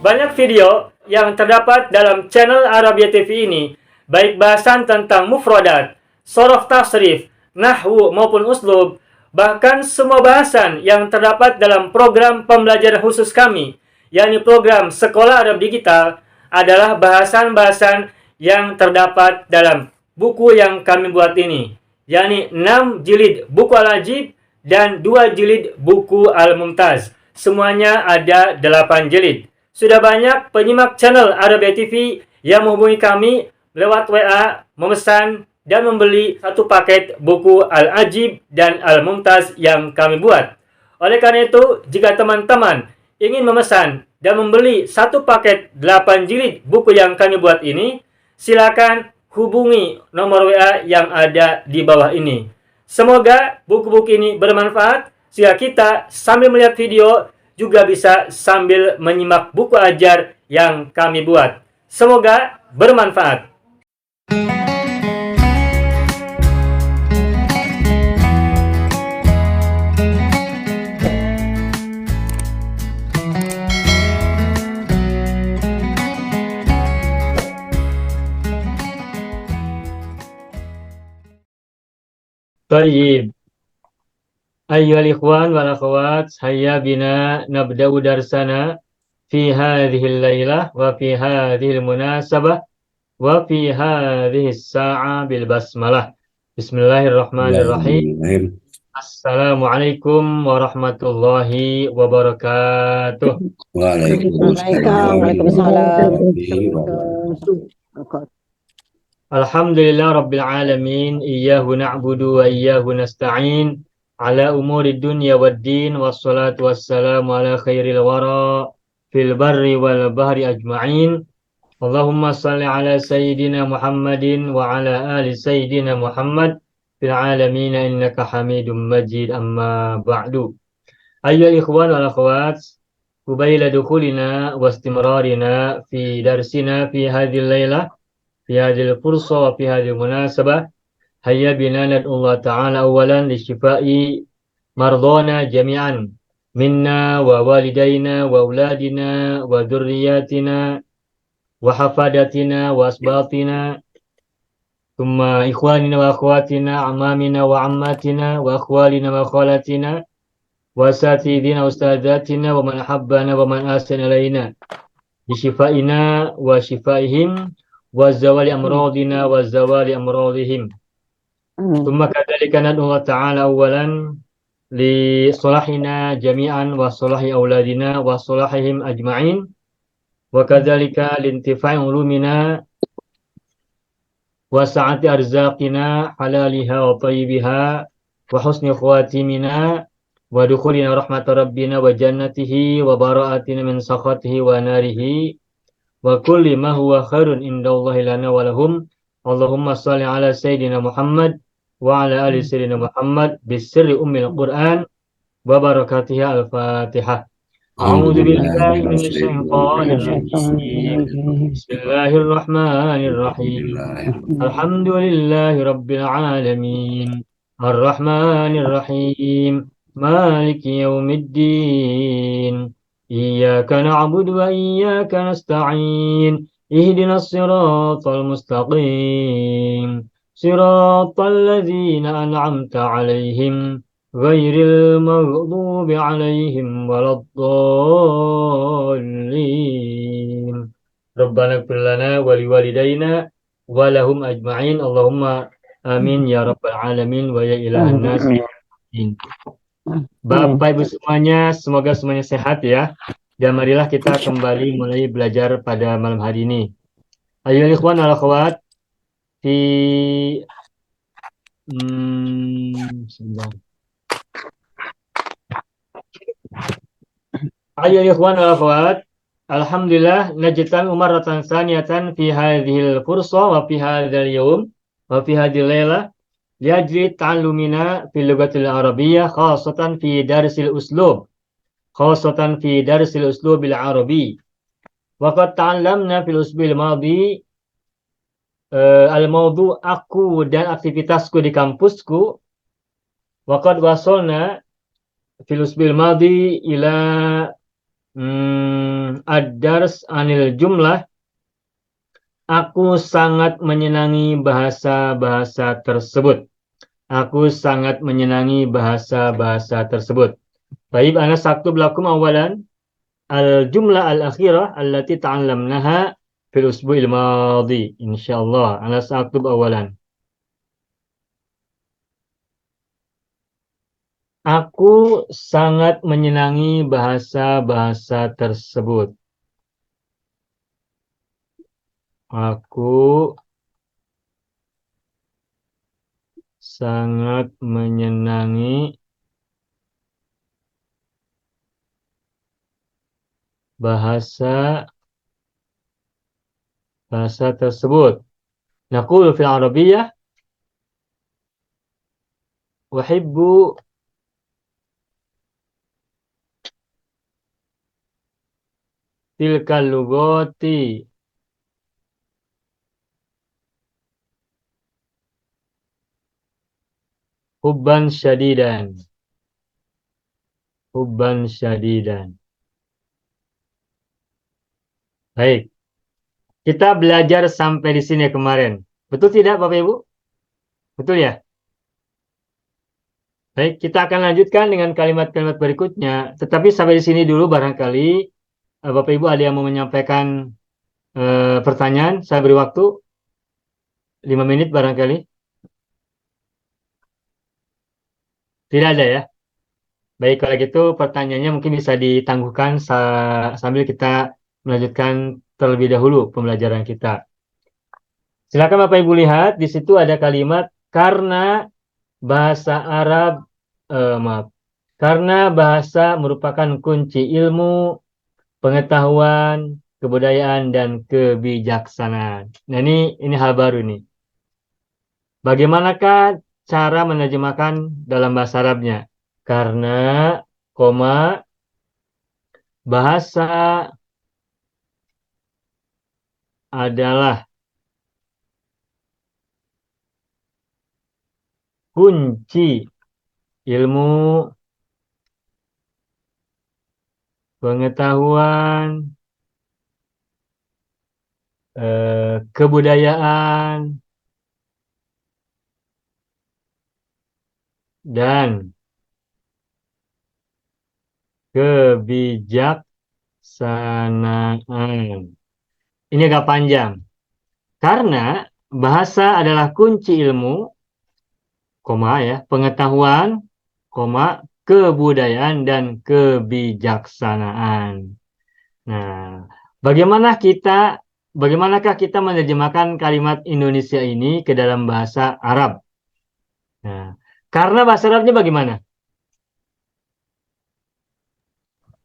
Banyak video yang terdapat dalam channel Arabia TV ini, baik bahasan tentang mufradat, sorof tasrif, nahwu maupun uslub, bahkan semua bahasan yang terdapat dalam program pembelajaran khusus kami, yakni program Sekolah Arab Digital, adalah bahasan-bahasan yang terdapat dalam buku yang kami buat ini, yakni 6 jilid buku Al-Ajib dan 2 jilid buku Al-Mumtaz. Semuanya ada 8 jilid. Sudah banyak penyimak channel Arabia TV yang menghubungi kami lewat WA, memesan dan membeli satu paket buku Al-Ajib dan Al-Mumtaz yang kami buat. Oleh karena itu, jika teman-teman ingin memesan dan membeli satu paket 8 jilid buku yang kami buat ini, silakan hubungi nomor WA yang ada di bawah ini. Semoga buku-buku ini bermanfaat sehingga kita sambil melihat video juga bisa sambil menyimak buku ajar yang kami buat. Semoga bermanfaat. Baik. Ayyuhal ikhwan wal akhwat, hayya bina nabda'u darsana fi hadhil laylah wa fi hadhil munasabah wa fi hadhihi sa'a bil basmalah. Bismillahirrahmanirrahim. Assalamualaikum warahmatullahi wabarakatuh. Waalaikumsalam. Alhamdulillah rabbil alamin, iyyahu na'budu wa iyyahu nasta'in. Ala umuri dunya waddin, wassalatu wassalamu ala khairil wara fil barri wal bahri ajma'in. Allahumma salli ala sayyidina Muhammadin wa ala ali sayyidina Muhammad fil alamin innaka hamidum majid, amma ba'du. Ayyuhal ikhwan wal akhwat, qabla dukhulina wa istimrarina fi darsina fi hadhil laylah, fi hadhil fursa wa fi hadhil munasabah, hayya bina nad'ullah ta'ala awalan li shifai mardana jami'an minna wa walidayna wa auladina wa dhurriyyatina wa hafadatina wa asbatina, thumma ikhwanina wa akhwatina, amamina wa ammatina wa akhwalina wa khalatina wa asatidina wa ustadzatina wa man habbana wa man ahsana ilayna bi shifaina wa shifaihim wa zawali amradina wa zawali amradihim. Thumma kadzalika nad'u ta'ala awalan li salahina jami'an wa salahi auladina wa salahihim ajma'in wa kadzalika lintifa'i ulumina wa sa'ati arzaqina halaliha wa tayyibiha wa husni khawatimina wa dukhulina rahmat rabbina wa jannatihi wa bara'atina min sakhatihi wa narihi wa kulli ma huwa khairun indallahi lana wa lahum. Allahumma salli ala sayyidina Muhammad wa ala ali sayyidina Muhammad bisirri ummil Qur'an wa barakatiha al-Fatihah. A'udzu billahi minasy syaithanir rajim. Bismillahirrahmanirrahim. Alhamdulillahi rabbil alamin. Arrahmanir rahim. Maliki yaumiddin. Iyyaka na'budu wa iyyaka nasta'in. Ihdinas siratal mustaqim. Siratal ladzina an'amta 'alaihim ghairil maghdubi 'alaihim waladdallin. Rabbana ighfir lana wa liwalidayna wa lahum ajma'in. Allahumma amin ya rabbal alamin wa ya ilahan nas. Bapak Ibu semuanya, semoga semuanya sehat ya. Dan marilah kita kembali mulai belajar pada malam hari ini. Ayo ikhwan wal akhwat, Ayo ikhwan wal akhwat, alhamdulillah najtan umaratan saniyatan fi hadhil fursa wa fi hadzal yawm wa fi hadhil laylah liajli ta'allumina fil lughatil arabiyyah khassatan fi darsil uslub bil arabi. Wa qad ta'allamna fil usbil madi al-mawdu' aku dan aktivitasku di kampusku. Wa qad wasalna fil usbil madi ila ad-dars anil jumlah. Aku sangat menyenangi bahasa-bahasa tersebut. Aku sangat menyenangi bahasa-bahasa tersebut. Baik, ana saktub lakum awalan al-jumlah al-akhirah allati ta'allamnaha fil usbu'il madhi. Insyaallah, ana saktub awalan. Aku sangat menyenangi bahasa-bahasa tersebut. Aku sangat menyenangi bahasa tersebut. Naqulu fil Arabiyyah uhibbu tilkal lugati hubban syadidan. Hubban syadidan. Baik. Kita belajar sampai di sini kemarin. Betul tidak Bapak Ibu? Betul ya? Baik, kita akan lanjutkan dengan kalimat-kalimat berikutnya. Tetapi sampai di sini dulu barangkali Bapak Ibu ada yang mau menyampaikan pertanyaan. Saya beri waktu 5 menit barangkali. Tidak ada ya? Baik, kalau gitu pertanyaannya mungkin bisa ditangguhkan sambil kita melanjutkan terlebih dahulu pembelajaran kita. Silakan Bapak Ibu lihat, di situ ada kalimat karena bahasa Arab, karena bahasa merupakan kunci ilmu, pengetahuan, kebudayaan, dan kebijaksanaan. Nah ini hal baru nih. Bagaimanakah cara menerjemahkan dalam bahasa Arabnya? Karena, bahasa adalah kunci ilmu, pengetahuan, kebudayaan, dan kebijaksanaan. Ini agak panjang. Karena bahasa adalah kunci ilmu, pengetahuan, kebudayaan, dan kebijaksanaan. Nah, bagaimanakah kita menerjemahkan kalimat Indonesia ini ke dalam bahasa Arab? Nah, karena bahasa Arabnya bagaimana?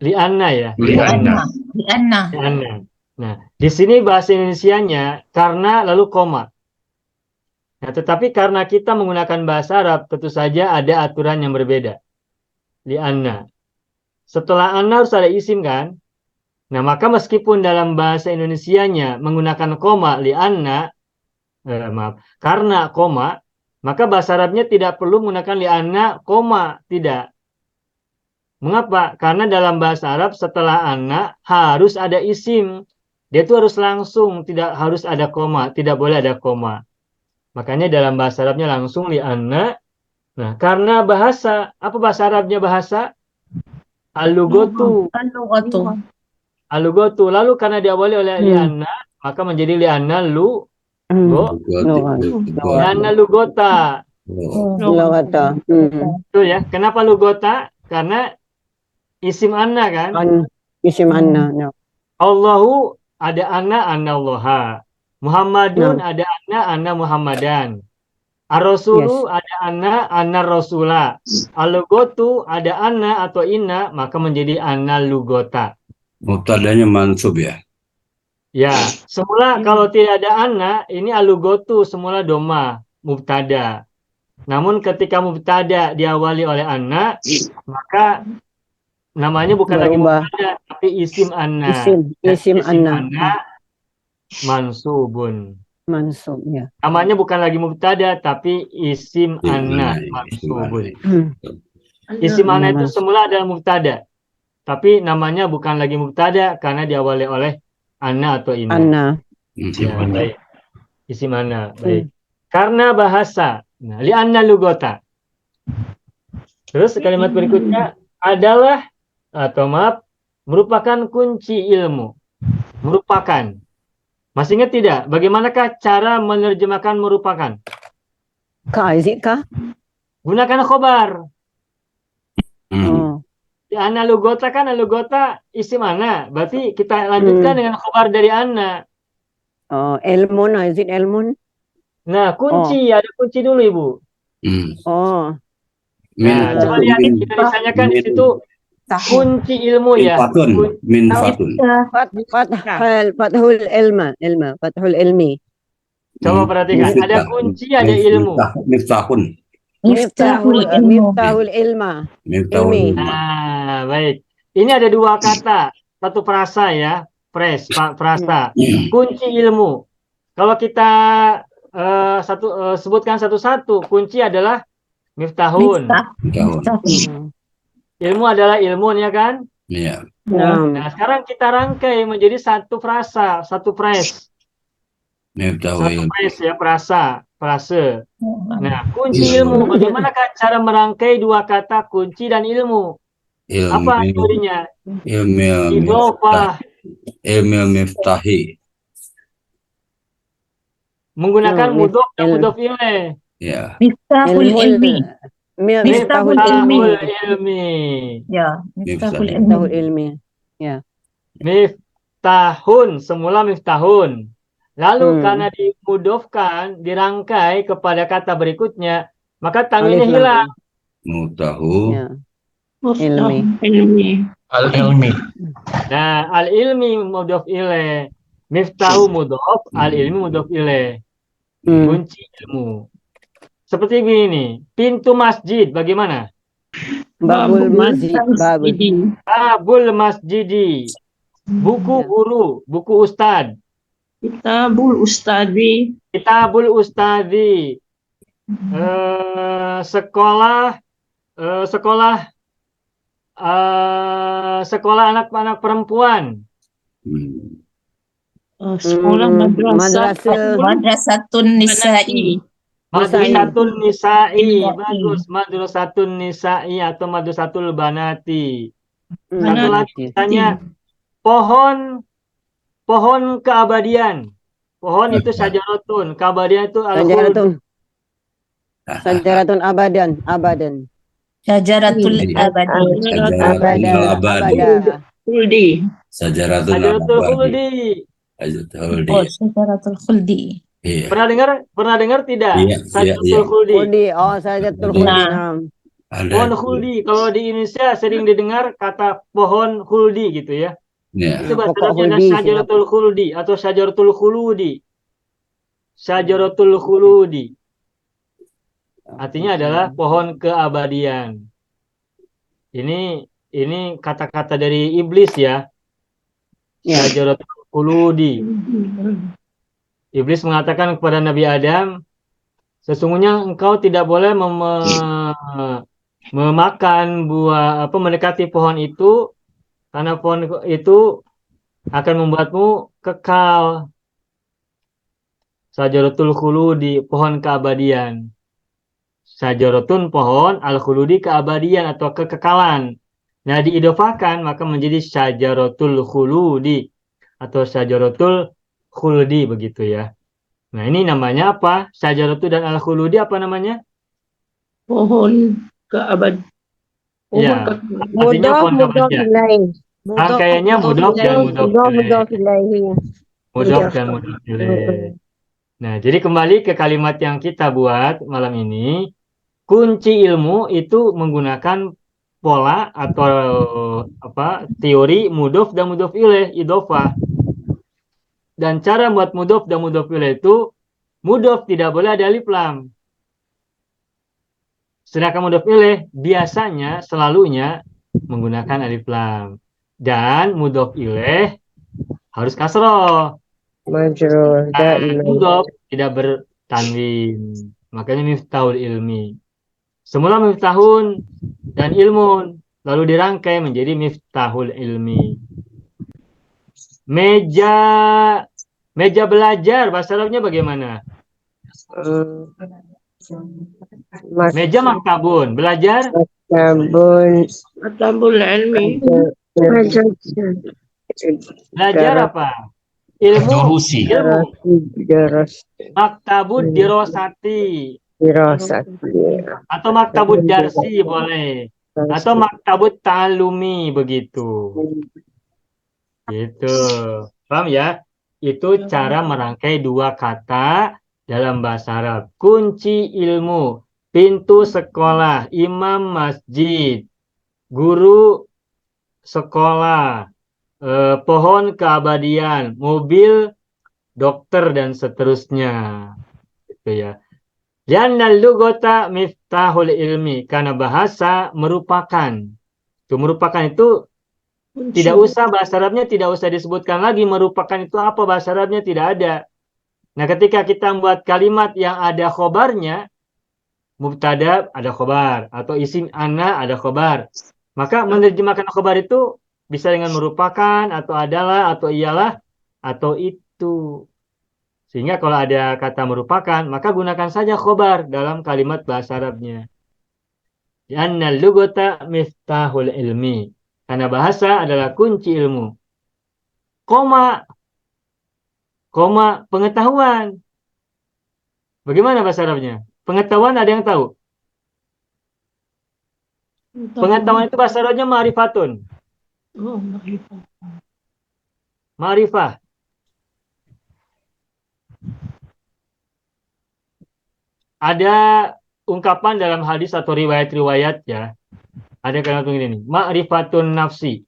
Li'anna ya. Li'anna. Nah, di sini bahasa Indonesianya karena lalu koma. Nah, tetapi karena kita menggunakan bahasa Arab, tentu saja ada aturan yang berbeda. Li'anna. Setelah anna harus ada isim kan? Nah, maka meskipun dalam bahasa Indonesianya menggunakan koma li'anna, karena koma, maka bahasa Arabnya tidak perlu menggunakan li'anna, koma, tidak. Mengapa? Karena dalam bahasa Arab setelah anna harus ada isim. Dia itu harus langsung, tidak harus ada koma, tidak boleh ada koma. Makanya dalam bahasa Arabnya langsung li'anna. Nah, karena bahasa, apa bahasa Arabnya bahasa? Al-lugotu. Al-lugotu. Lalu karena diawali oleh li'anna, maka menjadi li'anna li'anna lugota. Lugota. Betul ya. Kenapa lugota? Karena isim anna kan? Isim anna. No. Allahu ada anna Allaha. Muhammadun ada anna Muhammadan. Ar-Rasulu ada anna Rasula. Al-lugotu ada anna atau inna, maka menjadi anna lugota. Mubtadanya mansub ya? Ya, semula kalau tidak ada anna, ini al-lugotu semula doma, mubtada. Namun ketika mubtada diawali oleh anna, maka namanya bukan lagi mubtada, tapi isim anna. Isim anna. Mansubun. Mansub, ya. Namanya bukan lagi mubtada, tapi isim anna mansubun. Isim anna itu semula adalah mubtada. tapi namanya bukan lagi mubtada karena diawali oleh anna atau inna. Anna. Ya, baik. Isim anna, baik. Karena bahasa. Nah, li anna lugota. Terus kalimat berikutnya adalah atau maaf merupakan kunci ilmu. Merupakan. Masih ingat tidak? Bagaimanakah cara menerjemahkan merupakan? Is it ka? Gunakan khobar. Oh. Di anna lugota kan lugota isim anna. Berarti kita lanjutkan dengan khobar dari anna. Oh, Elmon. Is it Elmon? Nah, kunci. Ada kunci dulu, Ibu. Oh. Nah, coba lihat Indonesia-nya kan di situ kunci ilmu ya. Min fatun. Fathul ilma. Fathul ilmi. Coba perhatikan, ada kunci, ada ilmu. Miftahun. Miftahul ilma. Ilmi. Nah, baik. Ini ada dua kata, satu frasa ya, frasa. Kunci ilmu. Kalau kita sebutkan satu-satu, kunci adalah miftahun. Ilmu adalah ilmun ya kan? Iya. Nah, sekarang kita rangkai menjadi satu frasa, satu phrase. Satu phrase ya, frase. Nah, kunci ilmu. Bagaimanakah cara merangkai dua kata kunci dan ilmu? Apa teorinya? Idhofah. Ilmu miftahi. Menggunakan mudhof dan mudhof ilaih. Ya. Miftahul ilmi. Miftahul ilmi. Ya, miftahul ilmi. Ya. Miftahun, semula miftahun. Lalu karena dimudofkan, dirangkai kepada kata berikutnya, maka tanwinnya hilang. Mutahu. Ya. Ilmi. Al-ilmi. Nah, al-ilmi mudhof ilaih. Miftahu mudhof, al-ilmi mudhof ilaih. Kunci ilmu. Seperti ini, pintu masjid bagaimana? Babul masjid. Babul masjidi. Buku guru, buku ustad. Kitabul ustadi. Kitabul ustadi. Sekolah anak-anak perempuan. Sekolah madrasatun nisa'i. Madrasatun nisa'i. Bagus, madrasatun nisa'i atau madrasatul banati. Satu lagi misalnya pohon keabadian. Pohon itu syajaratun, keabadian itu al-khuld. Sajaratun abadan. Syajaratul khuldi. Sajaratul khuldi. Syajaratul khuldi. Iya. Pernah dengar tidak? Sajaratul khuldi. Sajaratul khuldi. Pohon khuldi. Kalau di Indonesia sering didengar kata pohon khuldi gitu ya. Itu bahasa Arabnya syajaratul khuldi atau syajaratul khuludi. Syajaratul khuludi. Artinya adalah pohon keabadian. Ini kata-kata dari iblis ya. Syajaratul khuludi. Iblis mengatakan kepada Nabi Adam, sesungguhnya engkau tidak boleh memakan buah mendekati pohon itu karena pohon itu akan membuatmu kekal. Syajaratul khuludi, pohon keabadian. Syajaratun pohon, al-khuludi keabadian atau kekekalan. Nah, diidofahkan maka menjadi syajaratul khuludi atau syajaratul khuldi begitu ya. Nah, ini namanya apa? Syajaratu dan al-khuludi apa namanya? Pohon keabadian. Ya, artinya pohon keabadian. Rangkaiannya mudhof dan mudhof ilaih. Mudhof dan mudhof ilaih. Nah, jadi kembali ke kalimat yang kita buat malam ini, kunci ilmu itu menggunakan pola atau teori mudhof dan mudhof ilaih, idhofah. Dan cara buat mudhof dan mudhof ilaih itu mudhof tidak boleh ada alif lam. Sedangkan mudhof ilaih biasanya selalunya menggunakan alif lam. Dan mudhof ilaih harus kasroh. Majrur. Mudhof tidak bertanwin. Makanya miftahul ilmi. Semula miftahun dan ilmun. lalu dirangkai menjadi miftahul ilmi. Meja belajar bahasa Arabnya bagaimana? Meja maktabun, belajar Maktabun. Matabul ilmi. belajar apa? Ilmu, Jurusi. Daras. maktabud dirosati Dirasati. atau maktabud darsi boleh, atau maktabud ta'alumi begitu. Gitu. Paham ya? Itu cara merangkai dua kata dalam bahasa Arab. Kunci ilmu, pintu sekolah, imam masjid, guru sekolah, pohon keabadian, mobil dokter dan seterusnya. Gitu ya. Li'annal lughata miftahul ilmi, karena bahasa merupakan. Itu tidak usah bahasa Arabnya tidak usah disebutkan lagi merupakan itu apa, bahasa Arabnya tidak ada. Nah, ketika kita membuat kalimat yang ada khobarnya, mubtada ada khobar atau isim ana ada khobar, maka menerjemahkan khobar itu bisa dengan merupakan atau adalah atau iyalah atau itu. Sehingga kalau ada kata merupakan, maka gunakan saja khobar dalam kalimat bahasa Arabnya. Li'annal lughata miftahul ilmi, karena bahasa adalah kunci ilmu. Koma pengetahuan. Bagaimana bahasa Arabnya? Pengetahuan ada yang tahu? Pengetahuan itu bahasa Arabnya ma'rifatun. Oh, ma'rifah. Ma'rifah. Ada ungkapan dalam hadis atau riwayat-riwayat ya. Ada kalimat begini nih, ma'rifatun nafsi.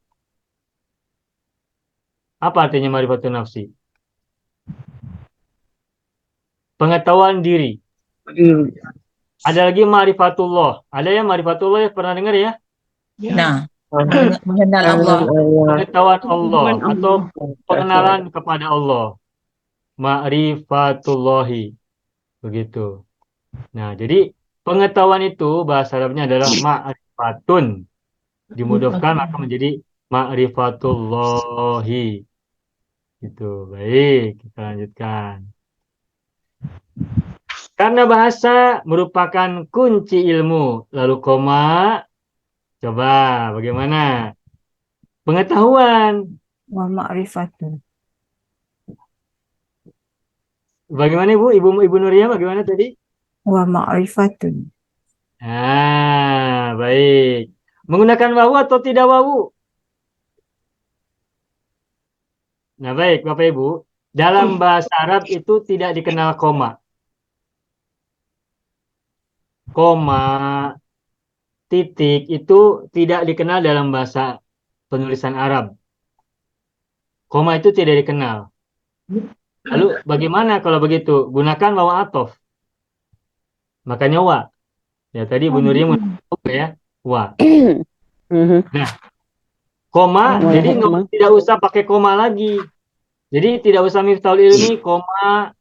Apa artinya ma'rifatun nafsi? Pengetahuan diri. Ada lagi ma'rifatullah. Ada yang ma'rifatullah pernah dengar ya? Nah, mengenal Allah. Pengetahuan Allah atau pengenalan kepada Allah. Ma'rifatullahi. Begitu. Nah, jadi pengetahuan itu bahasa Arabnya adalah ma'rifatun. Dimudahkan maka menjadi ma'rifatullahi. Gitu. Baik, kita lanjutkan. Karena bahasa merupakan kunci ilmu. Lalu koma. Coba bagaimana? Pengetahuan. Wa ma'rifatun. Bagaimana Ibu Nuria bagaimana tadi? Wa ma'rifatun. Ah, baik. Menggunakan wawu atau tidak wawu? Nah, baik Bapak Ibu. Dalam bahasa Arab itu tidak dikenal koma. Koma, titik itu tidak dikenal dalam bahasa penulisan Arab. Koma itu tidak dikenal. Lalu bagaimana kalau begitu? Gunakan wawu athof. Makanya wa. Ya tadi Bu Nuria mengatakan ya, wa. Nah, koma, jadi tidak usah pakai koma lagi. Jadi tidak usah miftahul ilmi, koma,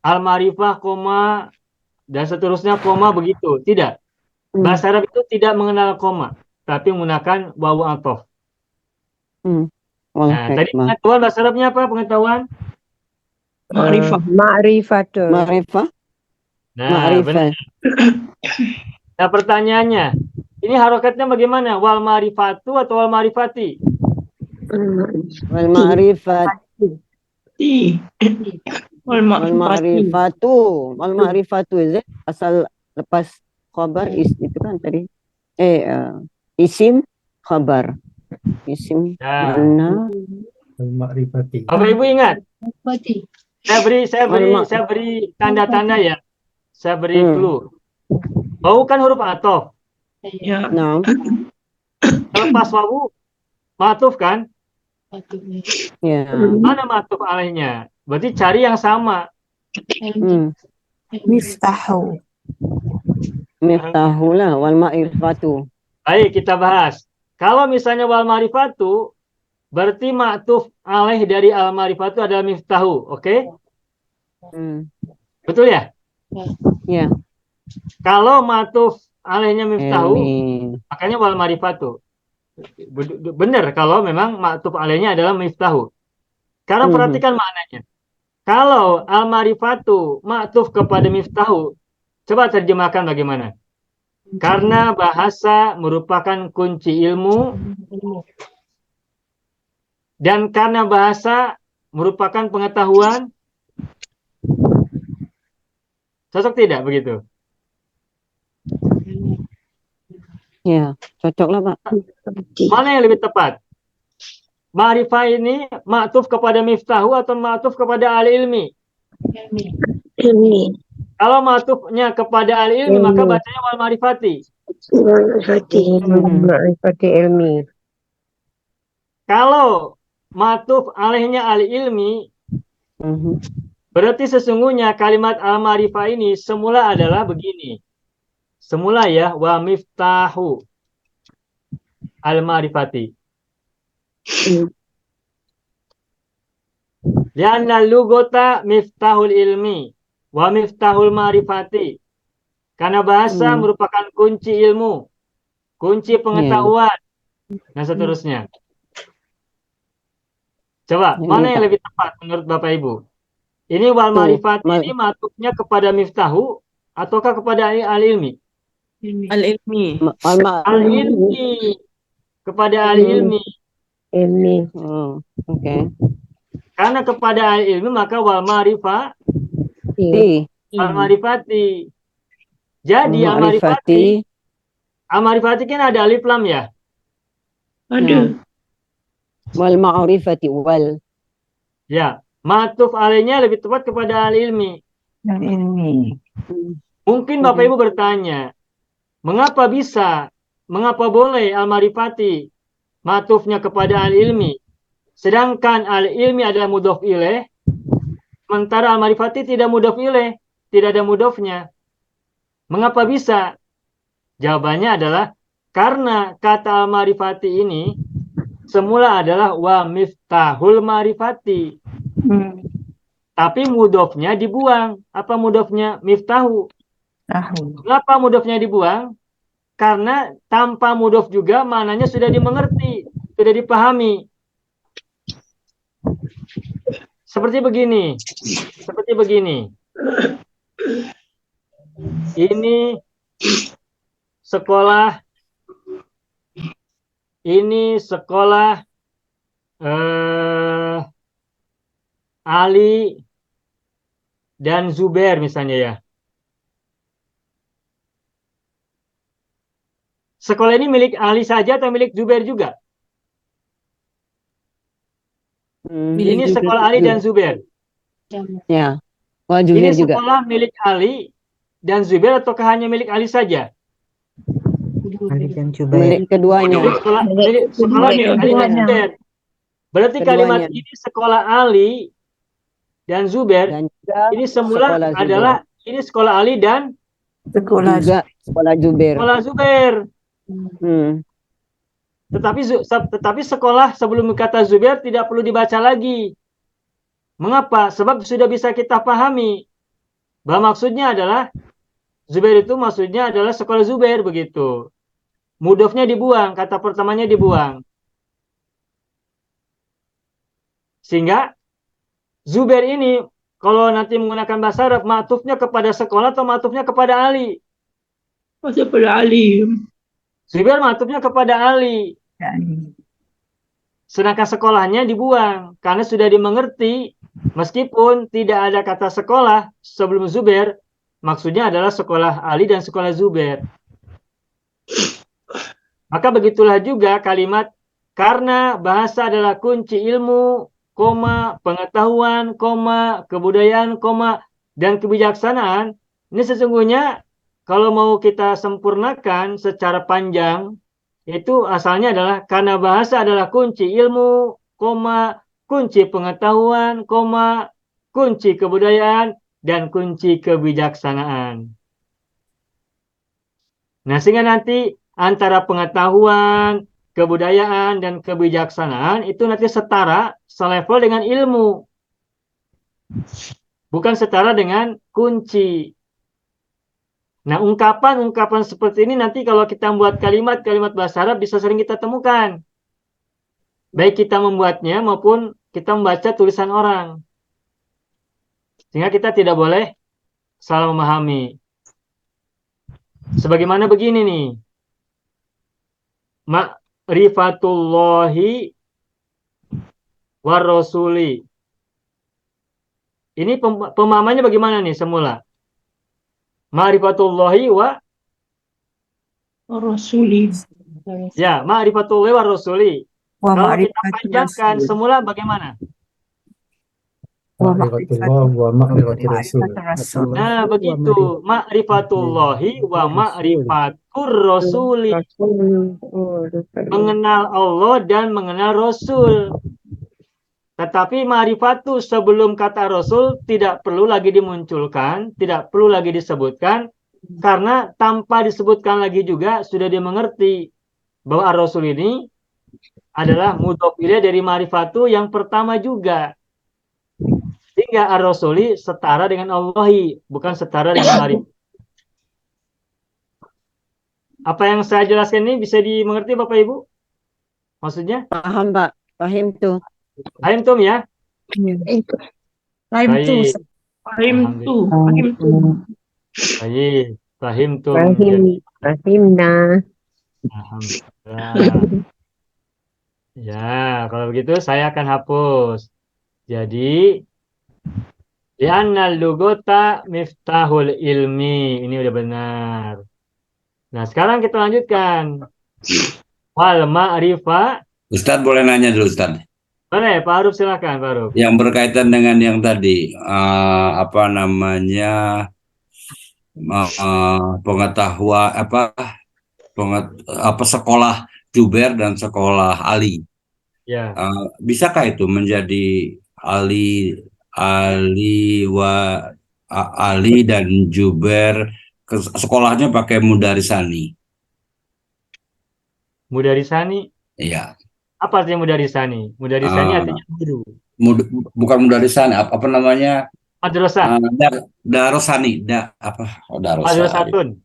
al-ma'rifah, koma, dan seterusnya, koma begitu. Tidak. Bahasa Arab itu tidak mengenal koma, tapi menggunakan wawu athof. Nah, tadi pengetahuan bahasa Arabnya apa pengetahuan? Ma'rifah. Ma'rifatun. Ma'rifah. Nah, benar. Nah, pertanyaannya, ini harokatnya bagaimana? Wal ma'rifatu atau wal ma'rifati? Wal ma'rifat. Wal ma'rifatu. Wal ma'rifatu asal lepas khabar itu kan tadi. Isim khabar. Isim mana? Al-ma'rifati. Bapak Ibu ingat? Saya beri tanda-tanda ya. Saya beri clue. Wawu kan huruf athof. Ya. Nah. Lepas wawu ma'tuf kan? Ya. Mana ma'tuf alaihnya? Berarti cari yang sama. Miftahu. Miftahu lah wal ma'rifatu. Baik, kita bahas. Kalau misalnya wal ma'rifatu, berarti ma'tuf alaih dari al ma'rifatu adalah miftahu, oke? Betul ya? Ya. Kalau ma'tuf alainya miftahu, ilmi. makanya wal marifatu. Benar kalau memang ma'tuf alainya adalah miftahu. Sekarang Mhm. perhatikan maknanya. Kalau al marifatu ma'tuf kepada miftahu, coba terjemahkan bagaimana? Karena bahasa merupakan kunci ilmu dan karena bahasa merupakan pengetahuan, cocok tidak begitu? Ya, cocok lah Pak. Mana yang lebih tepat? Ma'rifah ini ma'tuf kepada miftahu atau ma'tuf kepada ahli ilmi? Ilmi. Kalau ma'tufnya kepada ahli ilmi, maka bacanya wal ma'rifati. Ma'rifati ilmi. Kalau ma'tuf alaihnya ahli ilmi, Mhm. berarti sesungguhnya kalimat al-ma'rifah ini semula adalah begini. Semula ya, wa miftahu al-ma'rifati. Lianna lugota miftahul ilmi wa miftahul ma'rifati. Karena bahasa merupakan kunci ilmu, kunci pengetahuan, dan seterusnya. Coba, Ini mana yang Pak. lebih tepat menurut Bapak Ibu? Ini wal Tuh, ma'rifati ini matufnya kepada miftahu ataukah kepada ahli ilmi? Al-ilmi. Ahli ilmi. Kepada ahli ilmi. Ilmi. Oh, oke. Karena kepada ahli ilmi maka wal ma'rifah Ti. al-ma'rifati. Jadi Ma'rifati. al-ma'rifati kan ada alif lam ya? Ada. Wal ma'rifati wal. Ya, matuf alainya lebih tepat kepada ahli ilmi. Al-ilmi. Mungkin Bapak Ibu bertanya, mengapa boleh al-ma'rifati matufnya kepada ahli ilmi? Sedangkan ahli ilmi adalah mudhof ilaih, sementara al-ma'rifati tidak mudhof ilaih, tidak ada mudhofnya. Mengapa bisa? Jawabannya adalah karena kata al-ma'rifati ini semula adalah wa miftahul ma'rifati. Tapi mudhofnya dibuang. Apa mudhofnya? Miftahu. Kenapa mudhofnya dibuang? Karena tanpa mudhof juga maknanya sudah dimengerti, sudah dipahami. Seperti begini. Ini sekolah Ali dan Zubair misalnya ya. Sekolah ini milik Ali saja atau milik Zubair juga? Ini sekolah Ali dan Zubair. Ya. Wal Ini Zubair juga. sekolah milik Ali dan Zubair ataukah hanya milik Ali saja? Ali dan Jubair. Milik keduanya. Milik sekolah milik Ali dan Zubair. Berarti kalimat Keduanya. ini sekolah Ali dan Zubair Dan juga ini semula sekolah Zubair. adalah ini sekolah Ali dan juga sekolah Zubair. sekolah Zubair. Tetapi sekolah sebelum kata Zubair tidak perlu dibaca lagi. Mengapa? Sebab sudah bisa kita pahami bahwa maksudnya adalah Zubair itu maksudnya adalah sekolah Zubair begitu. Mudhofnya dibuang, kata pertamanya dibuang. Sehingga Zubair ini kalau nanti menggunakan bahasa Arab ma'tufnya kepada sekolah atau ma'tufnya kepada Ali? Kepada Ali. Zubair ma'tufnya kepada Ali. Sedangkan sekolahnya dibuang karena sudah dimengerti meskipun tidak ada kata sekolah sebelum Zubair, maksudnya adalah sekolah Ali dan sekolah Zubair. Maka begitulah juga kalimat karena bahasa adalah kunci ilmu, pengetahuan, kebudayaan, dan kebijaksanaan. Ini sesungguhnya kalau mau kita sempurnakan secara panjang, itu asalnya adalah karena bahasa adalah kunci ilmu, kunci pengetahuan, kunci kebudayaan, dan kunci kebijaksanaan. Nah, sehingga nanti antara pengetahuan, kebudayaan, dan kebijaksanaan itu nanti setara, selevel dengan ilmu. Bukan setara dengan kunci. Nah, ungkapan-ungkapan seperti ini nanti kalau kita membuat kalimat-kalimat bahasa Arab bisa sering kita temukan. Baik kita membuatnya maupun kita membaca tulisan orang. Sehingga kita tidak boleh salah memahami. Sebagaimana begini nih. Ma'rifatullahi warrasuli. Ini pemahamannya bagaimana nih semula? Ma'rifatullahi wa Rasuli. ya, ma'rifatullahi warrasuli. Wa Kalau kita ma'rifatul panjangkan rasul. semula bagaimana? Wa Ma'rifatullah wa ma'rifati rasul. ma'rifatul rasul. Nah, begitu. Ma'rifatullahi wa ma'rifatur rasuli. Mengenal Allah dan mengenal Rasul. Tetapi ma'rifatu sebelum kata Rasul tidak perlu lagi dimunculkan, tidak perlu lagi disebutkan, karena tanpa disebutkan lagi juga sudah dimengerti bahwa Ar-Rasul ini adalah mudhof ilaih dari ma'rifatu yang pertama juga. Sehingga Ar-Rasuli setara dengan Allahi, bukan setara dengan ma'rifat. Apa yang saya jelaskan ini bisa dimengerti Bapak Ibu? Maksudnya? Paham, Pak. Paham tuh. Antum ya? Time Baik. to Fahim tu. Fahim tu. Baik. Fahimtum. Fahimna. Alhamdulillah. Ya, kalau begitu saya akan hapus. Jadi, li'annal lugota miftahul ilmi. Ini udah benar. Nah, sekarang kita lanjutkan. Wal ma'rifah. Ustadz boleh nanya dulu Ustadz. Boleh, Pak Aruf silakan, Pak Aruf. Yang berkaitan dengan yang tadi apa namanya pengetahuan apa sekolah Jubair dan sekolah Ali. Ya. Bisakah itu menjadi Ali dan Jubair sekolahnya pakai mudarisani? Mudarisani. Iya. Apa artinya mudarisani? Mudarisani artinya guru. Bukan mudarisani, apa namanya? Madrasah. Darosani, Madrasatun.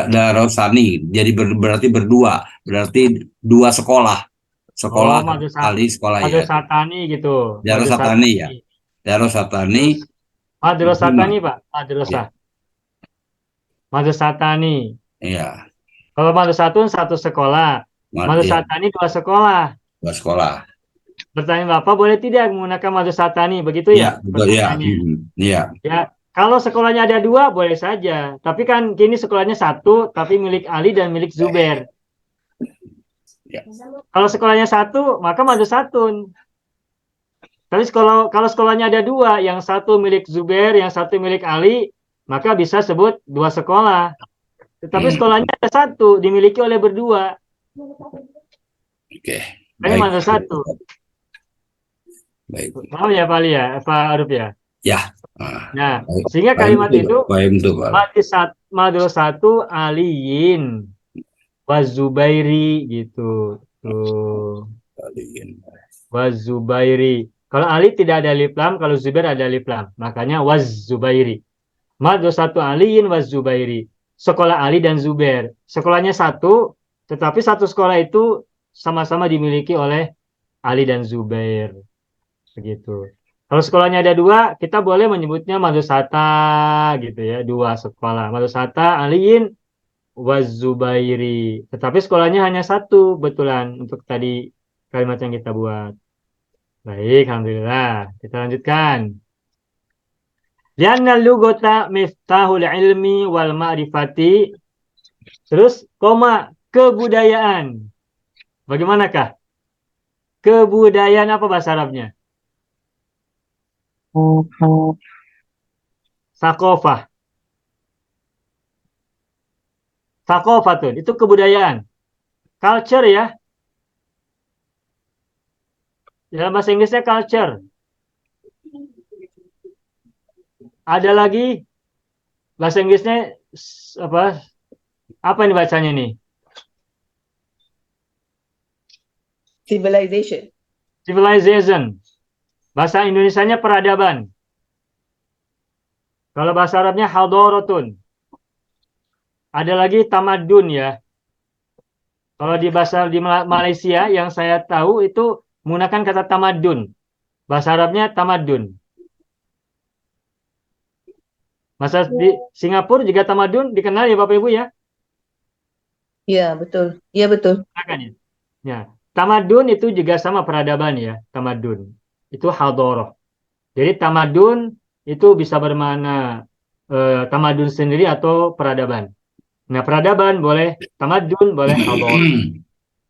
Darosani. Jadi berarti berdua, berarti dua sekolah. Sekolah Ali, sekolah ya. Madrasatani gitu. Darosatani ya. Darosatani. Madrasatani, Pak. Madrasah. Madrasatani. Iya. Kalau madrasatun satu sekolah. Madrasatani dua sekolah. Dua sekolah. Pertanyaan Bapak, boleh tidak menggunakan madrasatani? Begitu ya? Iya. Iya. Ya, kalau sekolahnya ada dua, boleh saja. Tapi kan kini sekolahnya satu, tapi milik Ali dan milik Zubair. Ya. Kalau sekolahnya satu, maka madrasatun. Tapi kalau sekolahnya ada dua, yang satu milik Zubair, yang satu milik Ali, maka bisa sebut dua sekolah. Tetapi sekolahnya ada satu, dimiliki oleh berdua. Oke. Ini madrasatun. Baik. Mau ya Pak Ali ya, Pak Aruf ya? Ya. Nah, sehingga kalimat itu madrasatu aliyin wazubairi gitu. Tuh. Wazubairi. Kalau Ali tidak ada alif lam, kalau Zubair ada alif lam. Makanya wazubairi. Madrasatu aliyin wazubairi. Sekolah Ali dan Zubair. Sekolahnya satu, tetapi satu sekolah itu sama-sama dimiliki oleh Ali dan Zubair. Begitu. Kalau sekolahnya ada dua, kita boleh menyebutnya madrasata gitu ya, dua sekolah. Madrasata aliyin wazubairi. Tetapi sekolahnya hanya satu, betulan untuk tadi kalimat yang kita buat. Baik, alhamdulillah. Kita lanjutkan. Lianna lugota miftahul ilmi wal ma'rifati. Terus, koma, kebudayaan. Bagaimanakah? Kebudayaan apa bahasa Arabnya? Sakofah. Sakofatun, itu kebudayaan. Culture ya. Dalam bahasa Inggrisnya culture. Ada lagi bahasa Inggrisnya apa? Apa ini bacanya nih? Civilization. Civilization. Bahasa Indonesianya peradaban. Kalau bahasa Arabnya hadaratun. ada lagi tamadun ya. Kalau di bahasa di Malaysia yang saya tahu itu menggunakan kata tamadun. Bahasa Arabnya tamadun. Masa di Singapura juga tamadun dikenal ya Bapak Ibu ya? Iya, betul. Iya, betul. Silakan ya. Ya, tamadun itu juga sama peradaban ya, tamadun. Itu hadoroh. Jadi tamadun itu bisa bermakna tamadun sendiri atau peradaban. Nah, peradaban boleh tamadun, boleh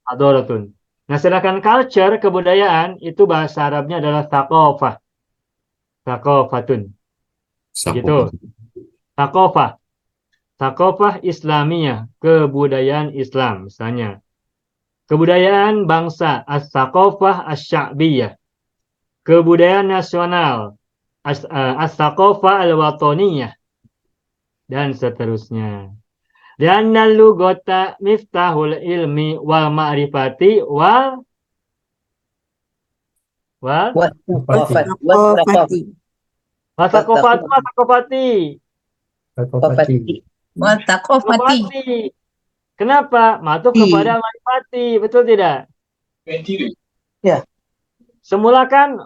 hadoratun. Nah, sedangkan culture, kebudayaan, itu bahasa Arabnya adalah thaqafah. Thaqafatun. Gitu. Thaqafah. Thaqafah Islamiyah. Kebudayaan Islam, misalnya. Kebudayaan bangsa, as-thaqafah as-sya'biyah. Kebudayaan nasional, as-thaqafah al-wataniyah. Dan seterusnya. Dan lugota miftahul ilmi wal ma'rifati wal Wasaqafati. wasakofati. Wasakofati. Kenapa? Matuf kepada al-ma'rifati, betul tidak? Ya. Semula kan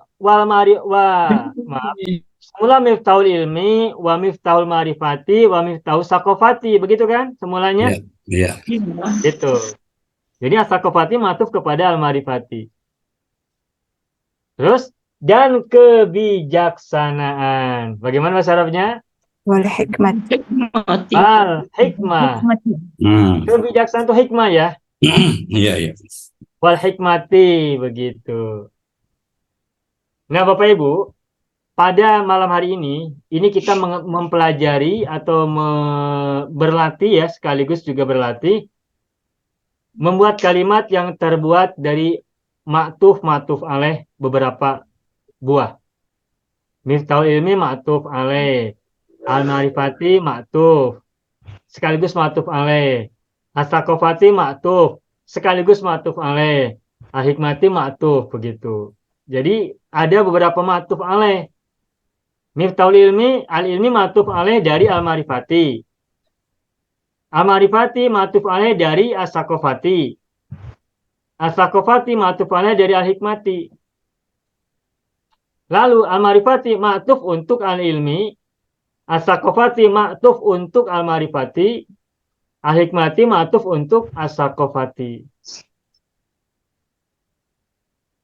semula miftahul ilmi wa miftahul ma'rifati wa miftahul sakofati, begitu kan semulanya? Iya. Gitu. Jadi as-sakofati matuf kepada al-ma'rifati. Terus dan kebijaksanaan. Bagaimana bahasa Arabnya? Wal hikmat. Al-hikmah. Kebijaksanaan itu hikmah ya. Iya. Wal hikmati, begitu. Nah, Bapak Ibu, pada malam hari ini kita mempelajari atau berlatih ya, sekaligus juga berlatih membuat kalimat yang terbuat dari ma'tuf alaih beberapa buah. Miftahul ilmi ma'tuf alaih, al-ma'rifati ma'tuf, sekaligus ma'tuf alaih, as-sakofati ma'tuf, sekaligus ma'tuf alaih, al-hikmati ma'tuf, begitu. Jadi ada beberapa ma'tuf alaih. Miftahul ilmi, al-ilmi ma'tuf alaih dari al-ma'rifati. Al-ma'rifati ma'tuf alaih dari as-sakofati. As-sakofati ma'tuf alaih dari al-hikmati. Lalu al-ma'rifati ma'tuf untuk al-ilmi, as-sakofati ma'tuf untuk al-ma'rifati, al-hikmati ma'tuf untuk as-sakofati.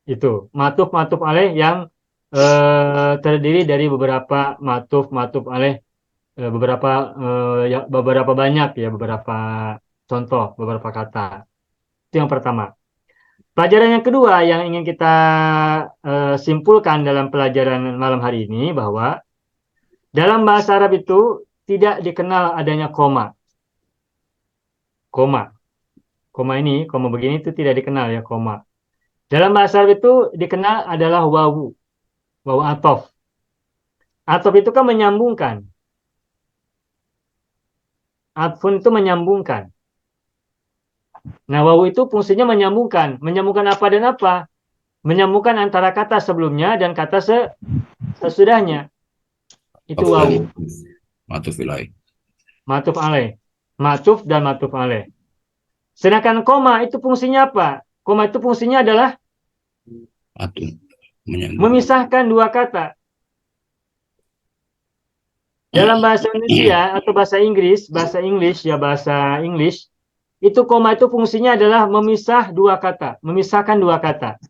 Itu ma'tuf alaih yang terdiri dari beberapa ma'tuf alaih, beberapa banyak ya, beberapa contoh, beberapa kata. Itu yang pertama. Pelajaran yang kedua yang ingin kita simpulkan dalam pelajaran malam hari ini bahwa dalam bahasa Arab itu tidak dikenal adanya koma. Koma ini, koma begini itu tidak dikenal ya, koma. Dalam bahasa Arab itu dikenal adalah wawu atof. Atof itu kan menyambungkan. Atfun itu menyambungkan. Nah, wawu itu fungsinya menyambungkan. Menyambungkan apa dan apa? Menyambungkan antara kata sebelumnya dan kata sesudahnya. Itu wawu. Ma'tuf ilaih. Ma'tuf alaih. Ma'tuf dan ma'tuf alaih. Sedangkan koma itu fungsinya apa? Koma itu fungsinya adalah memisahkan dua kata. Dalam bahasa Indonesia atau bahasa Inggris, itu koma itu fungsinya adalah memisahkan dua kata.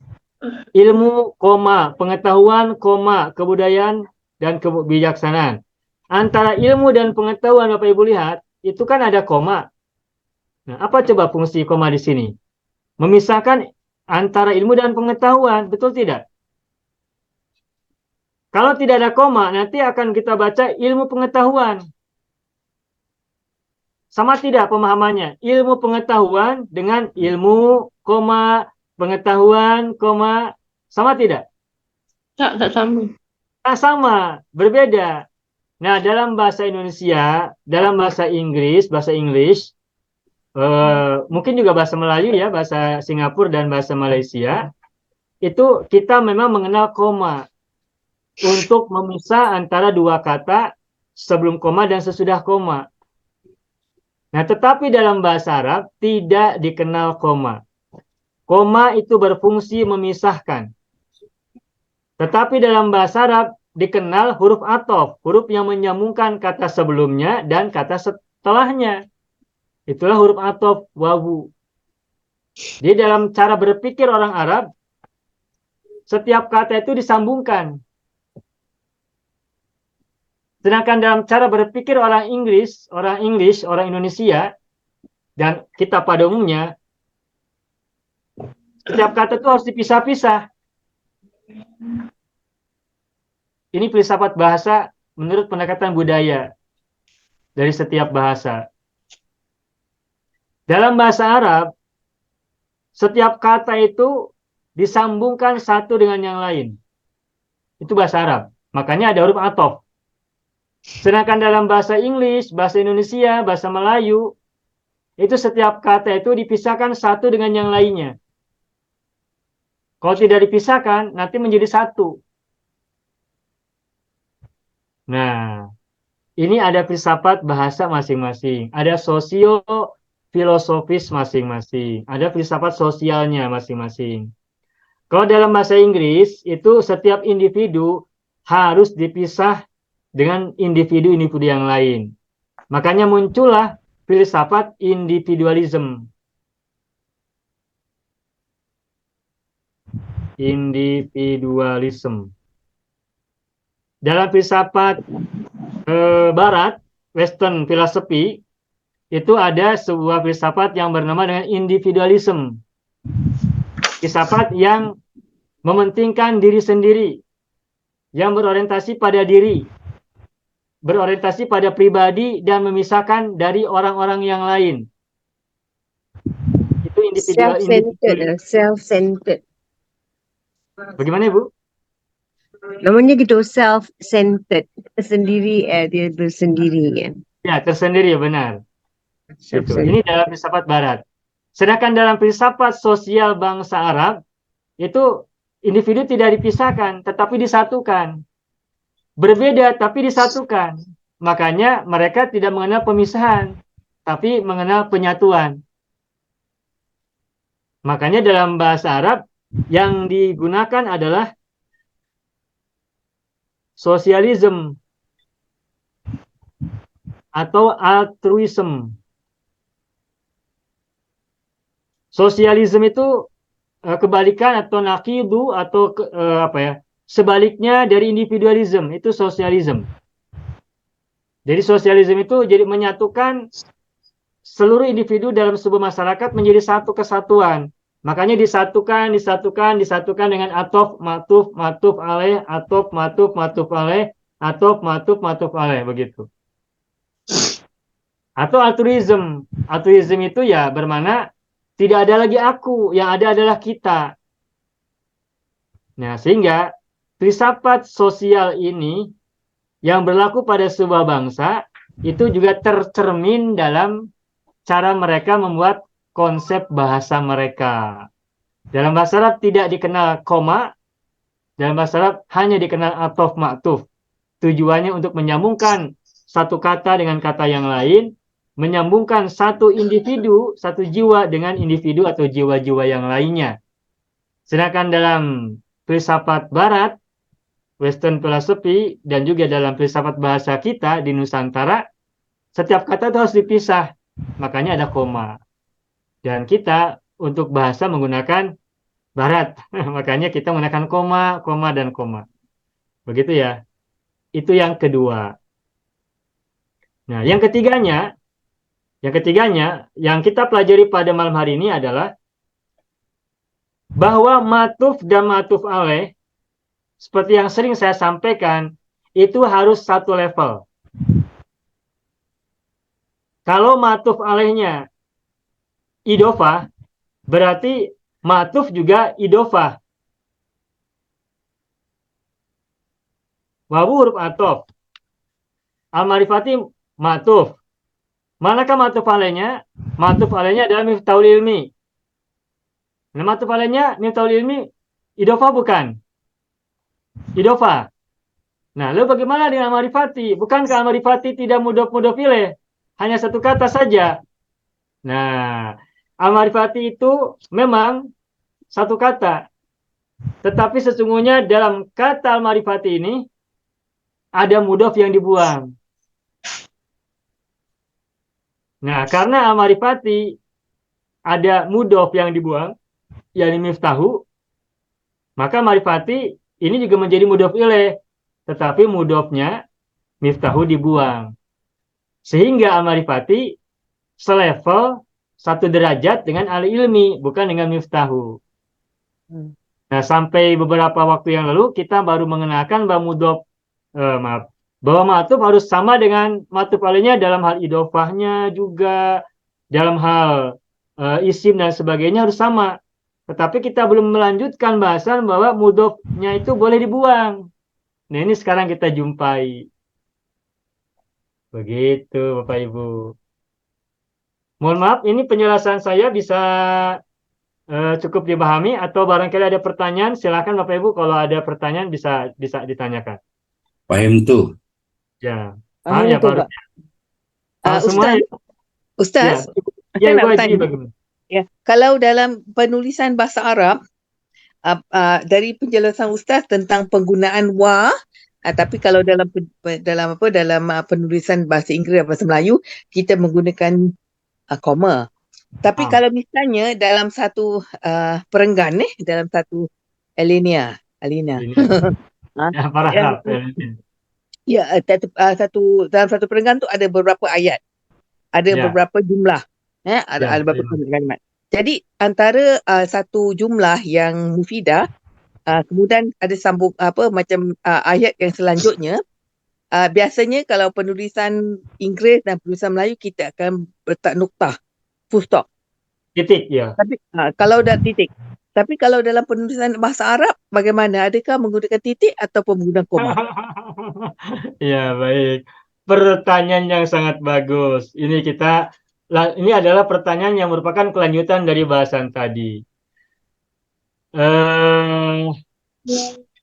Ilmu, koma, pengetahuan, koma, kebudayaan, dan kebijaksanaan. Antara ilmu dan pengetahuan, Bapak Ibu lihat, itu kan ada koma. Nah, apa coba fungsi koma di sini? Memisahkan antara ilmu dan pengetahuan, betul tidak? Kalau tidak ada koma, nanti akan kita baca ilmu pengetahuan. Sama tidak pemahamannya? Ilmu pengetahuan dengan ilmu, koma, pengetahuan, koma, sama tidak? Tak sama. Tak sama, berbeda. Nah, dalam bahasa Indonesia, dalam bahasa Inggris, mungkin juga bahasa Melayu ya, bahasa Singapura dan bahasa Malaysia, itu kita memang mengenal koma untuk memisah antara dua kata sebelum koma dan sesudah koma. Nah, tetapi dalam bahasa Arab tidak dikenal koma. Koma itu berfungsi memisahkan. Tetapi dalam bahasa Arab dikenal huruf athof, huruf yang menyambungkan kata sebelumnya dan kata setelahnya. Itulah huruf athof, wawu. Di dalam cara berpikir orang Arab, setiap kata itu disambungkan. Sedangkan dalam cara berpikir orang orang Indonesia, dan kita pada umumnya, setiap kata itu harus dipisah-pisah. Ini filsafat bahasa menurut pendekatan budaya dari setiap bahasa. Dalam bahasa Arab, setiap kata itu disambungkan satu dengan yang lain. Itu bahasa Arab. Makanya ada huruf athof. Sedangkan dalam bahasa Inggris, bahasa Indonesia, bahasa Melayu, itu setiap kata itu dipisahkan satu dengan yang lainnya. Kalau tidak dipisahkan, nanti menjadi satu. Nah, ini ada filsafat bahasa masing-masing. Ada sosio-filosofis masing-masing. Ada filsafat sosialnya masing-masing. Kalau dalam bahasa Inggris, itu setiap individu harus dipisah dengan individu-individu yang lain. Makanya muncullah filsafat individualism. Individualism. Dalam filsafat Barat, Western philosophy, itu ada sebuah filsafat yang bernama dengan individualism. Filsafat yang mementingkan diri sendiri, yang berorientasi pada diri, berorientasi pada pribadi dan memisahkan dari orang-orang yang lain. Itu Self-centered. Self-centered. Bagaimana, Ibu? Namanya gitu, self-centered. Sendiri, dia bersendiri. Ya, tersendiri, benar. Itu. Ini dalam filsafat Barat. Sedangkan dalam filsafat sosial bangsa Arab, itu individu tidak dipisahkan, tetapi disatukan. Berbeda, tapi disatukan. Makanya mereka tidak mengenal pemisahan, tapi mengenal penyatuan. Makanya dalam bahasa Arab, yang digunakan adalah sosialisme atau altruism. Sosialisme itu kebalikan atau naqidu atau sebaliknya dari individualisme, itu sosialisme. Jadi sosialisme itu jadi menyatukan seluruh individu dalam sebuah masyarakat menjadi satu kesatuan. Makanya disatukan dengan atof, matuf alaih, atof, matuf alaih, atof, matuf alaih, begitu. Atau altruism. Altruism itu ya bermakna tidak ada lagi aku, yang ada adalah kita. Nah, sehingga filsafat sosial ini yang berlaku pada sebuah bangsa itu juga tercermin dalam cara mereka membuat konsep bahasa mereka. Dalam bahasa Arab tidak dikenal koma, dalam bahasa Arab hanya dikenal atof maktuf. Tujuannya untuk menyambungkan satu kata dengan kata yang lain, menyambungkan satu individu, satu jiwa dengan individu atau jiwa-jiwa yang lainnya. Sedangkan dalam filsafat Barat, Western philosophy, dan juga dalam filsafat bahasa kita di Nusantara, setiap kata itu harus dipisah. Makanya ada koma. Dan kita untuk bahasa menggunakan Barat. Makanya kita menggunakan koma, koma, dan koma. Begitu ya. Itu yang kedua. Nah, yang ketiganya, yang kita pelajari pada malam hari ini adalah bahwa matuf dan matuf alaih, seperti yang sering saya sampaikan, itu harus satu level. Kalau matuf alaihnya idofah, berarti matuf juga idofah. Wawu huruf atof. Al-marifati matuf. Manakah matuf alaihnya? Matuf alaihnya adalah miftahul ilmi. Nah, matuf alaihnya miftahul ilmi idofah bukan? Idofah. Nah, lalu bagaimana dengan al-marifati? Bukankah al-marifati tidak mudhof ilaih? hanya satu kata saja. Nah, al-ma'rifati itu memang satu kata. Tetapi sesungguhnya dalam kata al-ma'rifati ini ada mudhof yang dibuang. Nah, karena al-ma'rifati ada mudhof yang dibuang, yakni miftahu, maka ma'rifati ini juga menjadi mudhof ilaih. Tetapi mudhofnya miftahu dibuang. Sehingga al-ma'rifati selevel satu derajat dengan al-ilmi, bukan dengan miftahu. Nah, sampai beberapa waktu yang lalu kita baru mengenalkan bahwa bahwa ma'tuf harus sama dengan ma'tuf alaihnya dalam hal idofahnya juga, dalam hal isim dan sebagainya harus sama. Tetapi kita belum melanjutkan bahasan bahwa mudhofnya itu boleh dibuang. Nah, ini sekarang kita jumpai. Begitu, Bapak Ibu. Mohon maaf, ini penjelasan saya bisa cukup dipahami atau barangkali ada pertanyaan, silakan Bapak Ibu, kalau ada pertanyaan bisa ditanyakan. Paham tuh. Ya. Paham Ya, tu, Pak. Pak. Semua Ustaz, ya, saya nak Ibu Haji bertanya. bagaimana? Ya, kalau dalam penulisan bahasa Arab, dari penjelasan Ustaz tentang penggunaan wa, tapi kalau dalam penulisan bahasa Inggeris bahasa Melayu, kita menggunakan koma. Tapi kalau misalnya dalam satu perenggan dalam satu alinea. Ini. Ah, Ya, paragraf. Ya, dalam satu perenggan tu ada beberapa ayat. Ada Ya. beberapa jumlah. Ada beberapa kalimat. Jadi antara satu jumlah yang mufidah, kemudian ada sambung macam ayat yang selanjutnya, biasanya kalau penulisan Inggeris dan penulisan Melayu kita akan letak noktah, full stop. Titik, ya. Tapi kalau dah titik. Tapi kalau dalam penulisan bahasa Arab bagaimana? Adakah menggunakan titik ataupun menggunakan koma? Ya, baik. Pertanyaan yang sangat bagus. Ini adalah pertanyaan yang merupakan kelanjutan dari bahasan tadi.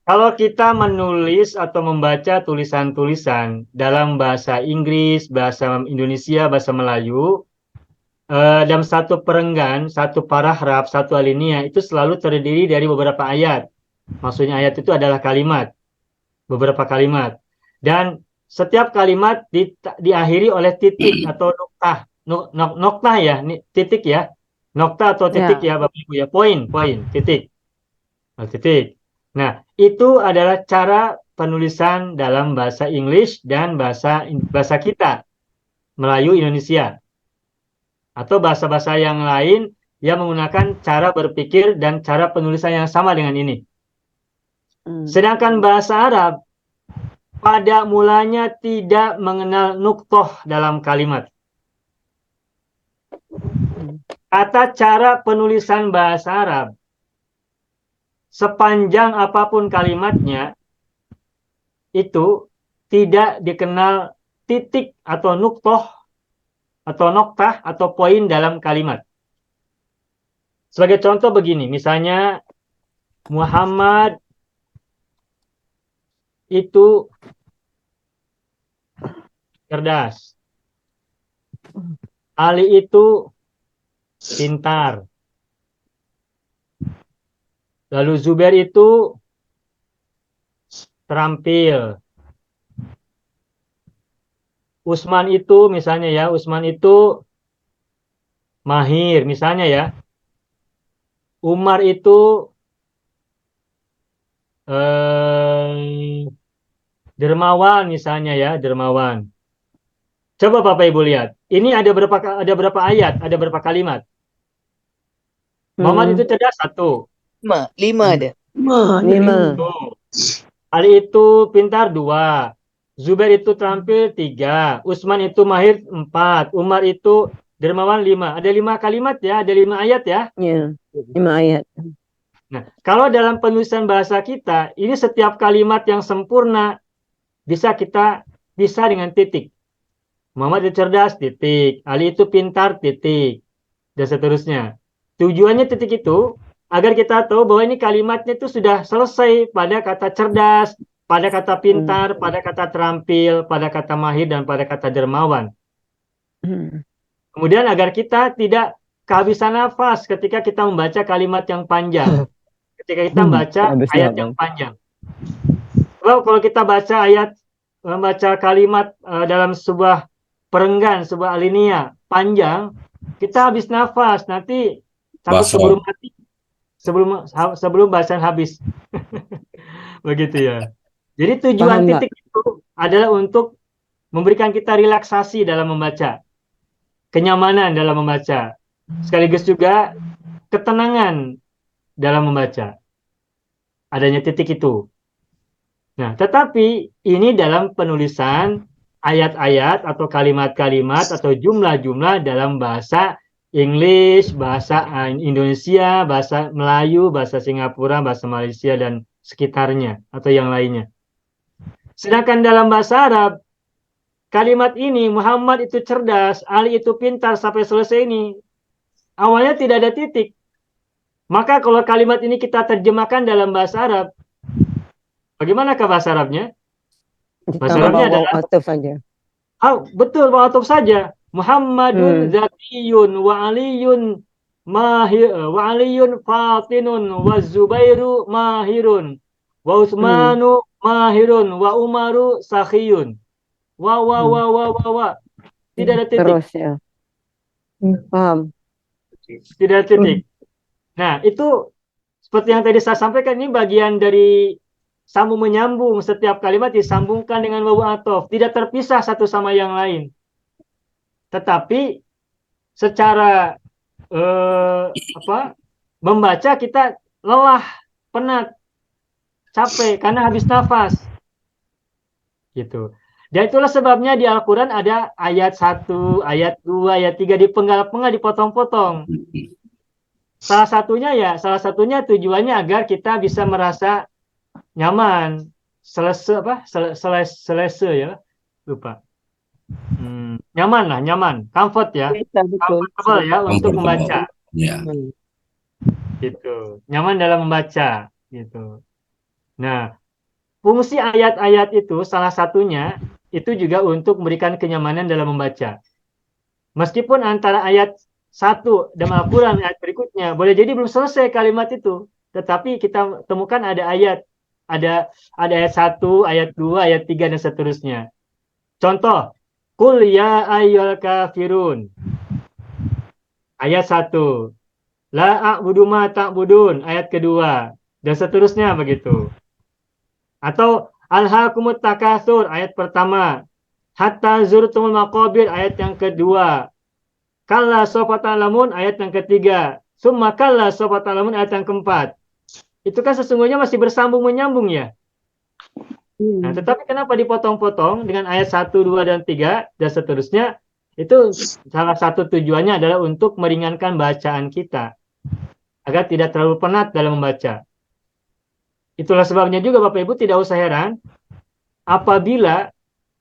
Kalau kita menulis atau membaca tulisan-tulisan dalam bahasa Inggris, bahasa Indonesia, bahasa Melayu, dalam satu perenggan, satu paragraf, satu alinea itu selalu terdiri dari beberapa ayat. Maksudnya ayat itu adalah kalimat, beberapa kalimat. Dan setiap kalimat diakhiri oleh titik atau noktah. Noktah ya, titik ya. Noktah atau titik ya, Bapak Ibu ya. Poin, titik. Titik. Nah, itu adalah cara penulisan dalam bahasa Inggris dan bahasa kita, Melayu Indonesia. Atau bahasa-bahasa yang lain yang menggunakan cara berpikir dan cara penulisan yang sama dengan ini. Sedangkan bahasa Arab pada mulanya tidak mengenal nuktoh dalam kalimat. Kata cara penulisan bahasa Arab, sepanjang apapun kalimatnya, itu tidak dikenal titik atau nuktoh atau noktah atau poin dalam kalimat. Sebagai contoh begini, misalnya Muhammad itu cerdas. Ali itu pintar. Lalu Zubair itu terampil. Usman itu misalnya ya, Usman itu mahir misalnya ya. Umar itu dermawan misalnya ya, dermawan. Coba Bapak Ibu lihat. Ini ada berapa ayat, ada berapa kalimat? Muhammad itu cerdas 1. 5 ada. 5. Ali itu pintar 2. Zubair itu terampil 3. Usman itu mahir 4. Umar itu dermawan 5. Ada 5 kalimat ya, ada 5 ayat ya. Ya, 5 ayat. Nah, kalau dalam penulisan bahasa kita, ini setiap kalimat yang sempurna bisa dengan titik. Muhammad itu cerdas, titik. Ali itu pintar, titik. Dan seterusnya. Tujuannya titik itu agar kita tahu bahwa ini kalimatnya itu sudah selesai pada kata cerdas, pada kata pintar, pada kata terampil, pada kata mahir, dan pada kata dermawan. Kemudian agar kita tidak kehabisan nafas ketika kita membaca kalimat yang panjang. Ketika kita membaca Habis ayat nafas. yang panjang. Kalau kita membaca kalimat dalam sebuah perenggan, sebuah alinea panjang, kita habis nafas. Nanti takut Basah. keburu mati sebelum bacaan habis. Begitu ya. Jadi tujuan Paham, Pak. titik itu adalah untuk memberikan kita relaksasi dalam membaca, kenyamanan dalam membaca, sekaligus juga ketenangan dalam membaca. Adanya titik itu. Nah, tetapi ini dalam penulisan ayat-ayat atau kalimat-kalimat atau jumlah-jumlah dalam bahasa English, bahasa Indonesia, bahasa Melayu, bahasa Singapura, bahasa Malaysia, dan sekitarnya atau yang lainnya. Sedangkan dalam bahasa Arab, kalimat ini Muhammad itu cerdas, Ali itu pintar sampai selesai ini. Awalnya tidak ada titik. Maka kalau kalimat ini kita terjemahkan dalam bahasa Arab, bagaimanakah bahasa Arabnya? Bahasa Arabnya adalah atau saja. betul, atop saja. Muhammadun Zakiyun wa Aliyun Fatinun wa Zubairu Mahirun wa Utsmanu Mahirun wa Umaru Sakhiyun. Wa. Tidak ada titik. Terus ya. Paham. Tidak ada titik. Nah, itu seperti yang tadi saya sampaikan, ini bagian dari sambung menyambung. Setiap kalimat disambungkan dengan wawu atof, tidak terpisah satu sama yang lain. Tetapi secara membaca kita lelah, penat, capek karena habis nafas. Gitu. Dan itulah sebabnya di Al-Quran ada ayat 1, ayat 2, ayat 3 dipenggal-penggal, dipotong-potong. Salah satunya tujuannya agar kita bisa merasa nyaman, selese ya, lupa. Nyaman, comfort ya, comfortable ya untuk membaca. Ya. Gitu, nyaman dalam membaca, gitu. Nah, fungsi ayat-ayat itu salah satunya itu juga untuk memberikan kenyamanan dalam membaca. Meskipun antara ayat 1 dalam Al-Quran ayat berikutnya boleh jadi belum selesai kalimat itu, tetapi kita temukan ada ayat 1, ayat 2, ayat 3 dan seterusnya. Contoh, Qul ya ayyuhal kafirun. Ayat 1. La a'budu ma ta'budun, ayat kedua, dan seterusnya begitu. Atau Alhaakumut takatsur, ayat pertama. Hatta zurtumul maqabir, ayat yang kedua. Kalla sawfa ta'lamun, ayat yang ketiga. Summa kalla sawfa ta'lamun, ayat yang keempat. Itu kan sesungguhnya masih bersambung menyambung ya. Nah, tetapi kenapa dipotong-potong dengan ayat 1, 2, dan 3 dan seterusnya? Itu salah satu tujuannya adalah untuk meringankan bacaan kita agar tidak terlalu penat dalam membaca. Itulah sebabnya juga Bapak Ibu tidak usah heran apabila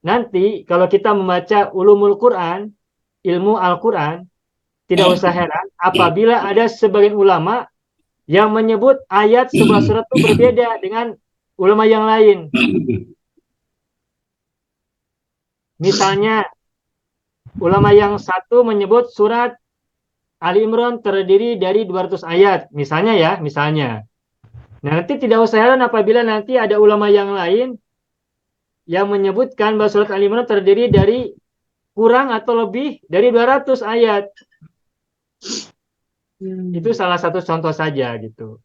nanti kalau kita membaca ulumul Quran, ilmu Al-Quran, tidak usah heran apabila ada sebagian ulama yang menyebut ayat sebuah surat itu berbeda dengan ulama yang lain. Misalnya, ulama yang satu menyebut surat Ali Imran terdiri dari 200 ayat. Misalnya. Nah, nanti tidak usah heran apabila nanti ada ulama yang lain yang menyebutkan bahwa surat Ali Imran terdiri dari kurang atau lebih dari 200 ayat. Itu salah satu contoh saja gitu.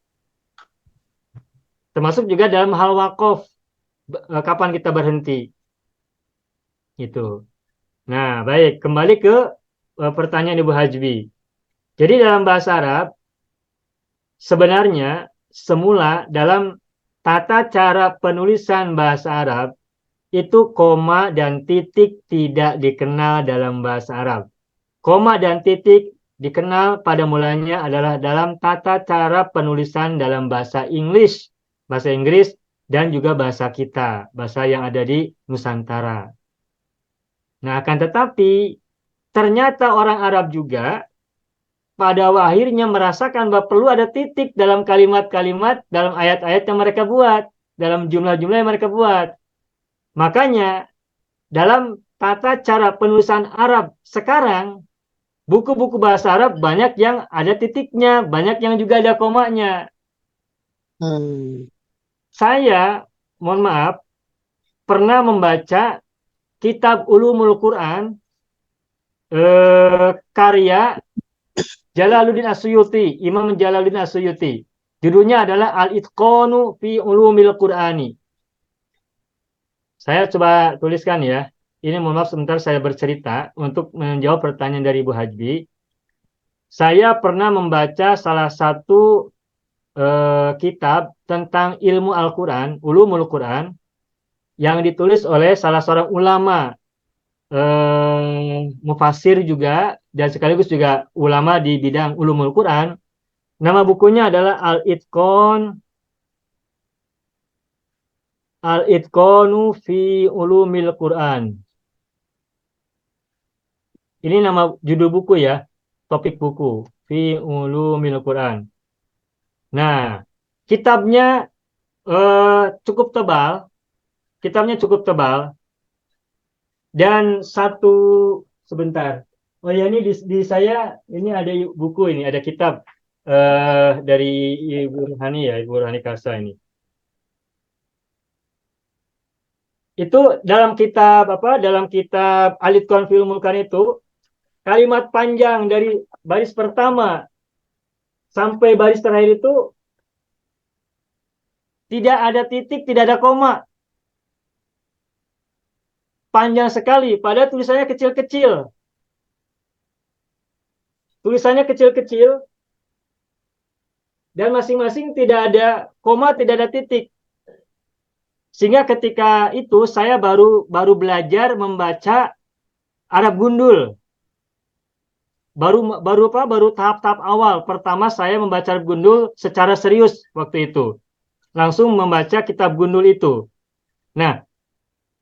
Termasuk juga dalam hal wakaf, kapan kita berhenti. Gitu. Nah, baik, kembali ke pertanyaan Ibu Hajbi. Jadi dalam bahasa Arab sebenarnya semula dalam tata cara penulisan bahasa Arab itu koma dan titik tidak dikenal dalam bahasa Arab. Koma dan titik dikenal pada mulanya adalah dalam tata cara penulisan dalam bahasa Inggris, bahasa Inggris, dan juga bahasa kita, bahasa yang ada di Nusantara. Nah, akan tetapi ternyata orang Arab juga pada akhirnya merasakan bahwa perlu ada titik dalam kalimat-kalimat, dalam ayat-ayat yang mereka buat, dalam jumlah-jumlah yang mereka buat. Makanya dalam tata cara penulisan Arab sekarang, buku-buku bahasa Arab banyak yang ada titiknya, banyak yang juga ada komanya. Saya, mohon maaf, pernah membaca kitab Ulumul Quran karya Jalaluddin As-Suyuti, Imam Jalaluddin As-Suyuti. Judulnya adalah Al-Itqanu fi Ulumil Qur'ani. Saya coba tuliskan ya. Ini mohon maaf sebentar saya bercerita untuk menjawab pertanyaan dari Ibu Hajbi. Saya pernah membaca salah satu kitab tentang ilmu Al-Quran, Ulumul Quran, yang ditulis oleh salah seorang ulama, mufasir juga, dan sekaligus juga ulama di bidang Ulumul Quran. Nama bukunya adalah Al-Itqanu fi Ulumil Quran. Ini nama judul buku ya, topik buku, fi Ulumil Quran. Nah, kitabnya cukup tebal, dan sebentar. Oh ya, ini di saya ini ada buku, ini ada kitab dari Ibu Ruhani ya, Ibu Ruhani Kasa ini. Itu dalam kitab Al-Itqan fi Ulumil Quran itu kalimat panjang dari baris pertama sampai baris terakhir itu tidak ada titik, tidak ada koma. Panjang sekali, padahal tulisannya kecil-kecil. Tulisannya kecil-kecil, dan masing-masing tidak ada koma, tidak ada titik. Sehingga ketika itu saya baru belajar membaca Arab gundul. Baru tahap-tahap awal. Pertama saya membaca Arab gundul secara serius waktu itu. Langsung membaca kitab gundul itu. Nah,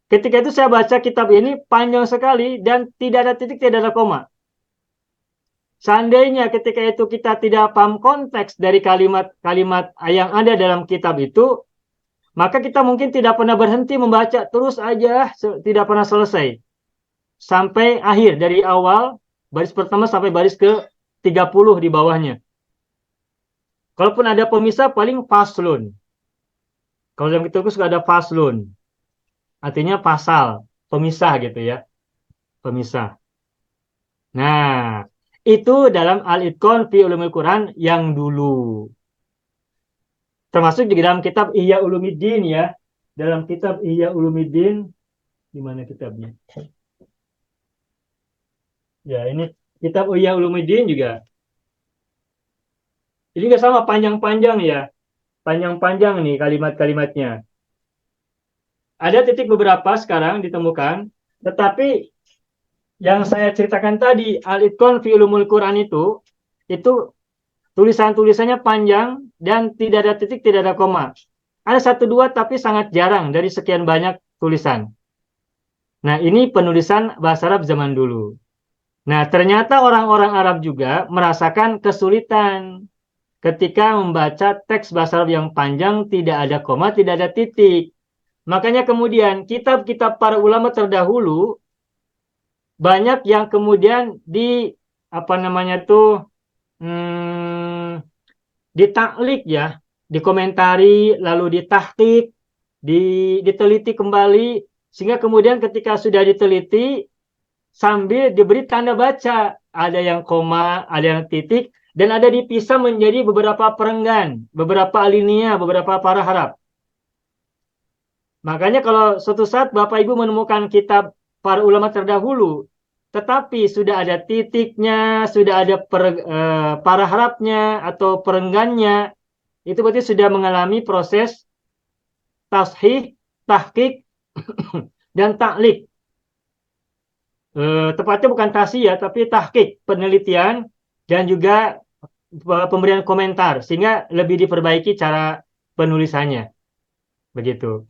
ketika itu saya baca kitab ini panjang sekali dan tidak ada titik, tidak ada koma. Seandainya ketika itu kita tidak paham konteks dari kalimat-kalimat yang ada dalam kitab itu, maka kita mungkin tidak pernah berhenti membaca, terus aja tidak pernah selesai. Sampai akhir, dari awal, baris pertama sampai baris ke-30 di bawahnya. Kalaupun ada pemisah, paling faslun. Kalau dalam kitab itu suka ada faslun. Artinya pasal, pemisah gitu ya. Pemisah. Nah, itu dalam Al-Itqan fi Ulumil Quran yang dulu. Termasuk di dalam kitab Ihya Ulumuddin ya. Dalam kitab Ihya Ulumuddin, di mana kitabnya? Ya, ini kitab Ihya Ulumuddin juga. Ini juga sama panjang-panjang ya. Panjang-panjang nih kalimat-kalimatnya. Ada titik beberapa sekarang ditemukan, tetapi yang saya ceritakan tadi, Al-Itqan fi Ulumul Quran itu tulisan-tulisannya panjang dan tidak ada titik, tidak ada koma. Ada satu dua tapi sangat jarang dari sekian banyak tulisan. Nah, ini penulisan bahasa Arab zaman dulu. Nah, ternyata orang-orang Arab juga merasakan kesulitan ketika membaca teks bahasa Arab yang panjang, tidak ada koma, tidak ada titik. Makanya kemudian kitab-kitab para ulama terdahulu banyak yang kemudian ditaklik ya, dikomentari, lalu ditahqiq, diteliti kembali, sehingga kemudian ketika sudah diteliti sambil diberi tanda baca, ada yang koma, ada yang titik, dan ada dipisah menjadi beberapa perenggan, beberapa alinea, beberapa paragraf. Makanya kalau suatu saat Bapak Ibu menemukan kitab para ulama terdahulu, tetapi sudah ada titiknya, sudah ada paragrafnya atau perenggannya, itu berarti sudah mengalami proses tashih, tahqiq, dan taklik. Tepatnya bukan tasih ya, tapi tahqiq, penelitian, dan juga pemberian komentar, sehingga lebih diperbaiki cara penulisannya. Begitu.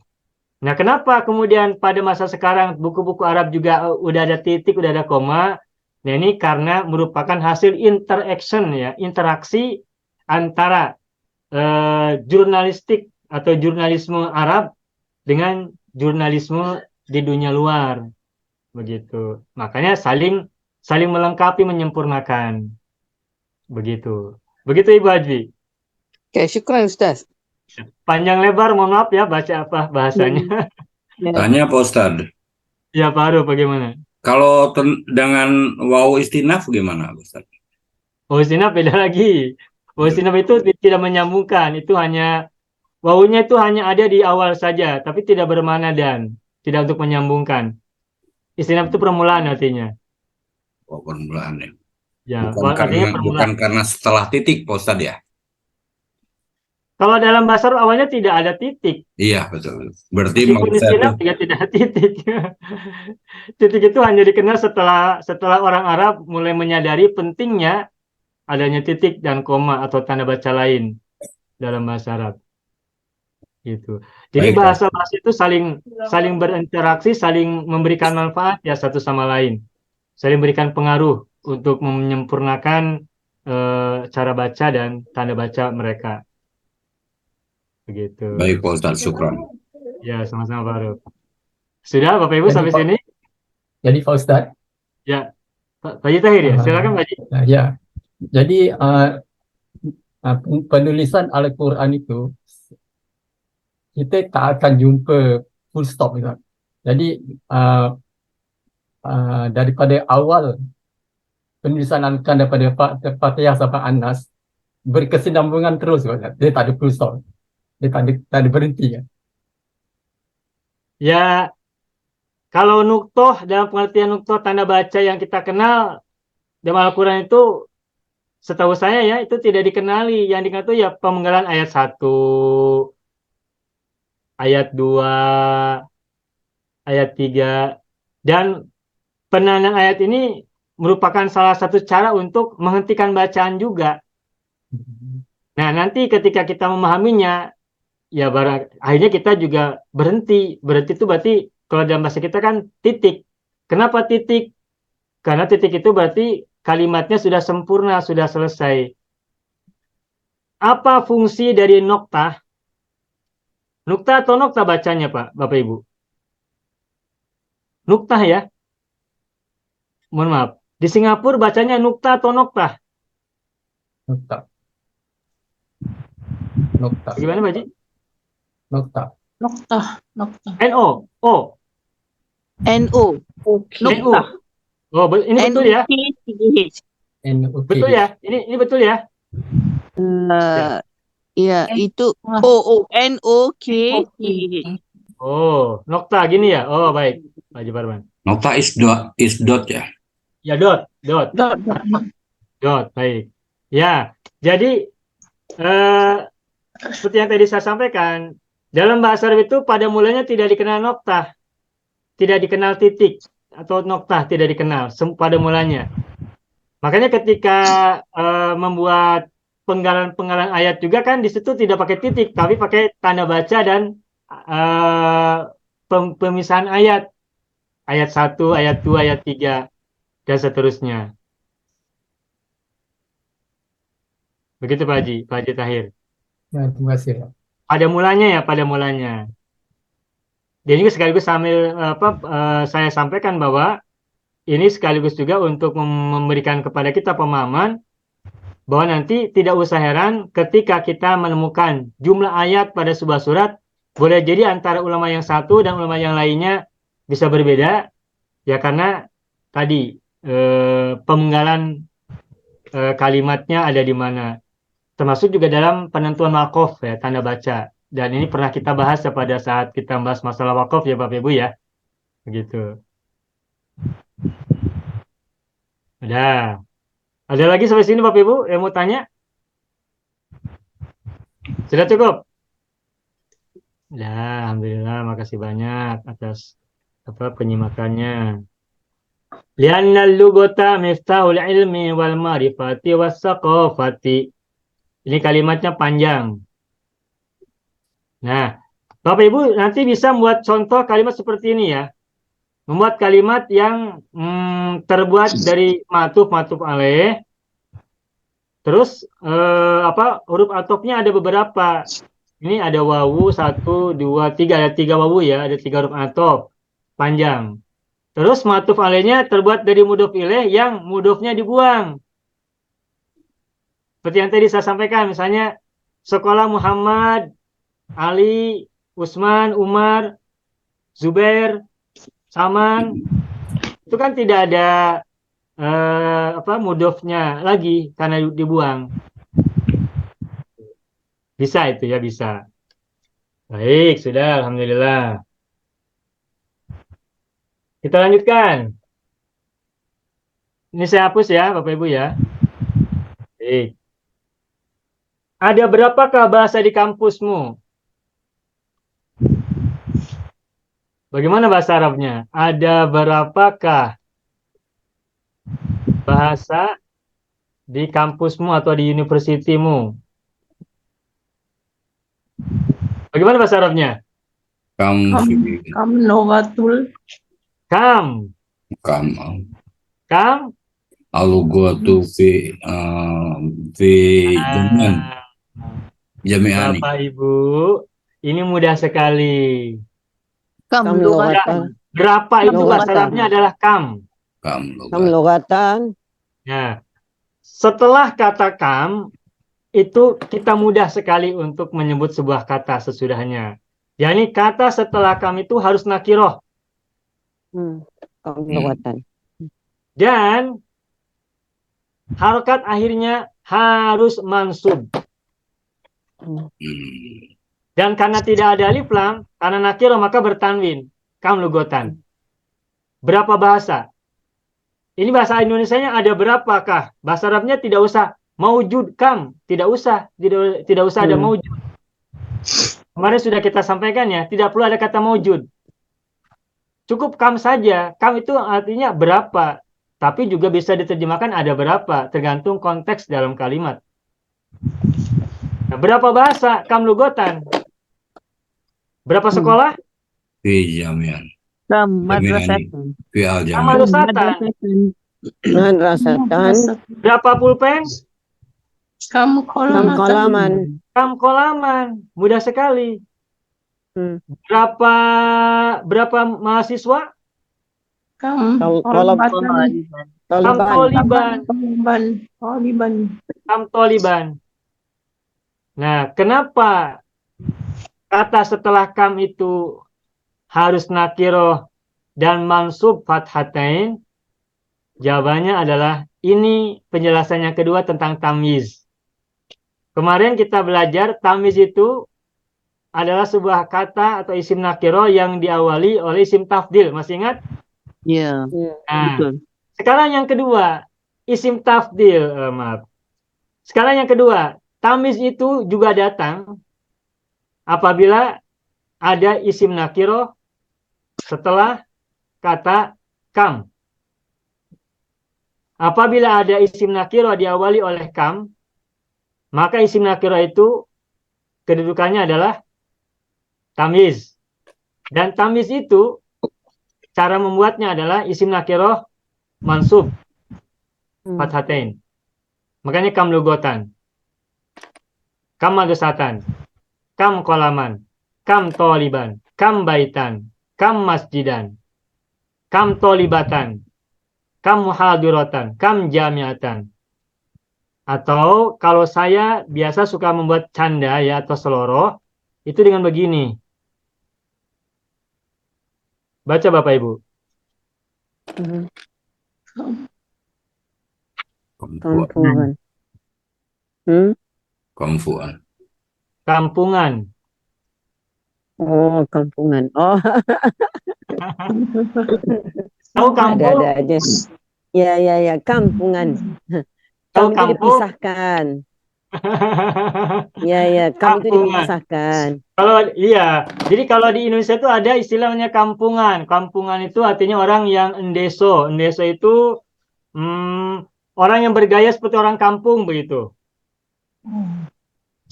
Nah, kenapa kemudian pada masa sekarang buku-buku Arab juga udah ada titik, udah ada koma? Nah, ini karena merupakan hasil interaction ya, interaksi antara jurnalistik atau jurnalisme Arab dengan jurnalisme di dunia luar. begitu. Makanya saling saling melengkapi, menyempurnakan, begitu. Begitu Ibu Haji. Okay, syukran Ustaz. Panjang lebar, mohon maaf ya baca apa bahasanya. Ya. Tanya Pak Ustadz, Ya Pak Aruf, bagaimana? kalau dengan wawu istinaf gimana Pak Ustadz? Wawusinap beda lagi. Wawusinap itu tidak menyambungkan, itu hanya wawunya itu hanya ada di awal saja, tapi tidak bermakna dan tidak untuk menyambungkan. Istinaf itu permulaan artinya. Oh, permulaan ya. Ya, Bukan artinya permulaan. karena setelah titik Pak Ustadz ya? Kalau dalam bahasa Arab awalnya tidak ada titik. Iya, betul. Berarti Meskipun maksud saya istinaf juga tidak ada titik. Titik itu hanya dikenal setelah orang Arab mulai menyadari pentingnya adanya titik dan koma atau tanda baca lain dalam bahasa Arab. Gitu. Jadi baik, Pak. bahasa-bahasa itu saling berinteraksi, saling memberikan manfaat ya satu sama lain. Saling memberikan pengaruh untuk menyempurnakan cara baca dan tanda baca mereka. Begitu. Baik Pak Ustadz, syukran. Ya, sama-sama Pak Arif. Sudah Bapak Ibu Jadi, sampai Pak- sini? Jadi Pak Ustadz, Ya. Pak Haji Tahir ya, silakan Pak Haji. ya. Jadi penulisan Al-Quran itu kita tak akan jumpa full stop Ustaz. Jadi daripada awal penulisan Al-Quran daripada Fatihah sampai An-Nas berkesinambungan terus Ustaz. Dia tak ada full stop. Dia tak ada berhenti ya. Ya, kalau nuktoh dalam pengertian nuktoh tanda baca yang kita kenal dalam Al-Quran itu setahu saya ya itu tidak dikenali. Yang dikenal itu ya pemenggalan ayat 1, ayat 2, ayat 3, dan penandaan ayat ini merupakan salah satu cara untuk menghentikan bacaan juga. Nah, nanti ketika kita memahaminya, ya akhirnya kita juga berhenti. Berhenti itu berarti kalau dalam bahasa kita kan titik. Kenapa titik? Karena titik itu berarti kalimatnya sudah sempurna, sudah selesai. Apa fungsi dari noktah? Nuktah atau noktah bacanya, Pak, Bapak Ibu? Nuktah ya. Mohon maaf. Di Singapura bacanya nuktah atau noktah? Nokta. Nokta. Bagaimana, Pak Haji? Nokta. Nokta. NO. O. NO. Oke. NU. Oh, ini betul ya? NOKTH. N-O-K. Betul ya? Ini betul ya? Ya, itu NOKTH. Oh, nokta gini ya? Oh, baik. Pak Haji Farman. Nokta is dot ya. Ya, dot. Baik. Ya, jadi seperti yang tadi saya sampaikan, dalam bahasa Arab itu pada mulanya tidak dikenal noktah, tidak dikenal titik atau noktah, tidak dikenal pada mulanya. Makanya ketika membuat penggalan ayat juga kan di situ tidak pakai titik, tapi pakai tanda baca dan pemisahan ayat. Ayat 1, ayat 2, ayat 3, dan seterusnya. Begitu Pak Haji Tahir. Ya, terima kasih. Pak. Pada mulanya. Dan ini sekaligus sambil saya sampaikan bahwa ini sekaligus juga untuk memberikan kepada kita pemahaman bahwa nanti tidak usah heran ketika kita menemukan jumlah ayat pada sebuah surat, boleh jadi antara ulama yang satu dan ulama yang lainnya bisa berbeda, ya karena tadi pemenggalan kalimatnya ada di mana. Termasuk juga dalam penentuan wakaf ya, tanda baca. Dan ini pernah kita bahas pada saat kita membahas masalah wakaf ya Bapak Ibu ya. Begitu. Ada lagi sampai sini Bapak Ibu yang mau tanya? Sudah cukup? Ya, alhamdulillah, makasih banyak atas penyimakannya. Lianna al-lughata miftahul ilmi wal ma'rifati was saqafati. Ini kalimatnya panjang. Nah, Bapak Ibu nanti bisa membuat contoh kalimat seperti ini ya. Membuat kalimat yang terbuat dari matuf alaih. Terus huruf atofnya ada beberapa. Ini ada wawu 1, 2, 3, ada 3 wawu ya, ada 3 huruf atof panjang. Terus ma'tuf alaihnya terbuat dari mudhof ilaih yang mudhofnya dibuang. Seperti yang tadi saya sampaikan, misalnya sekolah Muhammad, Ali, Usman, Umar, Zubair, Saman, itu kan tidak ada mudhofnya lagi karena dibuang. Bisa itu ya, bisa. Baik, sudah, alhamdulillah. Kita lanjutkan. Ini saya hapus ya, Bapak Ibu ya. Baik. Ada berapakah bahasa di kampusmu? Bagaimana bahasa Arabnya? Ada berapakah bahasa di kampusmu atau di universitimu? Bagaimana bahasa Arabnya? Kam Lughatul. Kam. kam Kam. al-lughatu fi jami'an. Bapak Ibu, ini mudah sekali. Kam lughatan. Berapa itu bahasa Lughatan. Arabnya adalah kam. Kam Kam lughatan. Nah, setelah kata kam, itu kita mudah sekali untuk menyebut sebuah kata sesudahnya. Yani kata setelah kam itu harus nakiroh. Kam lughatan. Dan harokat akhirnya harus mansub. Dan karena tidak ada alif lam, karena nakiroh maka bertanwin. Kam lugotan. Berapa bahasa? Ini bahasa Indonesianya ada berapakah? Bahasa Arabnya tidak usah maujud kam, tidak usah ada maujud. Kemarin sudah kita sampaikan ya, tidak perlu ada kata maujud. Cukup kam saja. Kam itu artinya berapa, tapi juga bisa diterjemahkan ada berapa, tergantung konteks dalam kalimat. Nah, berapa bahasa kam lugotan? Berapa sekolah? Fi jami'an. Kam madrasatan. Fi Kam al-jami'an. madrasatan. Madrasatan. Berapa pulpen? Kam Kam kolaman. Kam kolaman. Mudah sekali. Berapa mahasiswa? Kam Taliban. Kam toliban. Kam toliban. Nah, kenapa kata setelah kam itu harus nakiroh dan mansub fathatain? Jawabannya adalah ini penjelasannya kedua tentang tamyiz. Kemarin kita belajar tamyiz itu adalah sebuah kata atau isim nakiroh yang diawali oleh isim tafdil. Masih ingat? Ya, Nah, betul. sekarang yang kedua, isim tafdil, maaf. Sekarang yang kedua, tamyiz itu juga datang apabila ada isim nakiroh setelah kata kam. Apabila ada isim nakiroh diawali oleh kam, maka isim nakiroh itu kedudukannya adalah tamyiz. Dan tamyiz itu cara membuatnya adalah isim nakiroh mansub fathatain. Makanya kam lugotan, kam madrasatan, kam kolaman, kam toliban, kam baitan, kam masjidan, kam tolibatan, kam muhadiratan, kam jamiatan. Atau kalau saya biasa suka membuat canda ya atau seloroh, itu dengan begini. Baca Bapak Ibu. Kampungan. Kampuan. Kampungan. Oh, kampungan. Oh, Tahu kampung? ada aja. Ya, kampungan. Tahu Kam itu kampung? dipisahkan. Ya, kam itu Kampungan. dipisahkan. Kalau iya, jadi kalau di Indonesia itu ada istilahnya kampungan. Kampungan itu artinya orang yang endeso. Endeso itu orang yang bergaya seperti orang kampung begitu.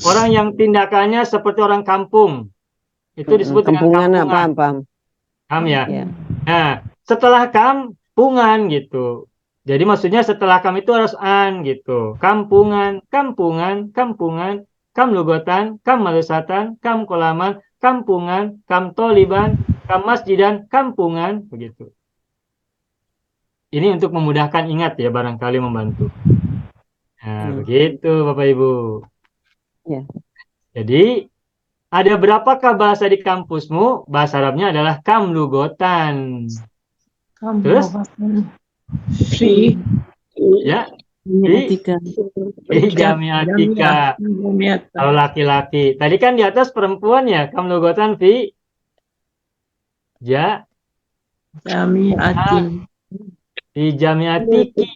Orang yang tindakannya seperti orang kampung. Itu disebut dengan Kampungan, kampungan. paham. Paham ya? Ya. Nah, setelah kampungan gitu. Jadi maksudnya setelah kam itu harus an gitu. Kampungan, kampungan, kampungan, kam lugotan, kam madrasatan, kam kolaman, kampungan, kam toliban, kam masjidan, kampungan begitu. ini untuk memudahkan ingat ya, barangkali membantu. Nah, begitu Bapak Ibu. Ya. Jadi, ada berapakah bahasa di kampusmu? Bahasa Arabnya adalah kamlugotan. Kamu Terus? Fi. Ya, Atika. Jamiatika. Kalau laki-laki. Tadi kan di atas perempuan ya, kamlugotan fi Jamiatin. fi jamiatiki.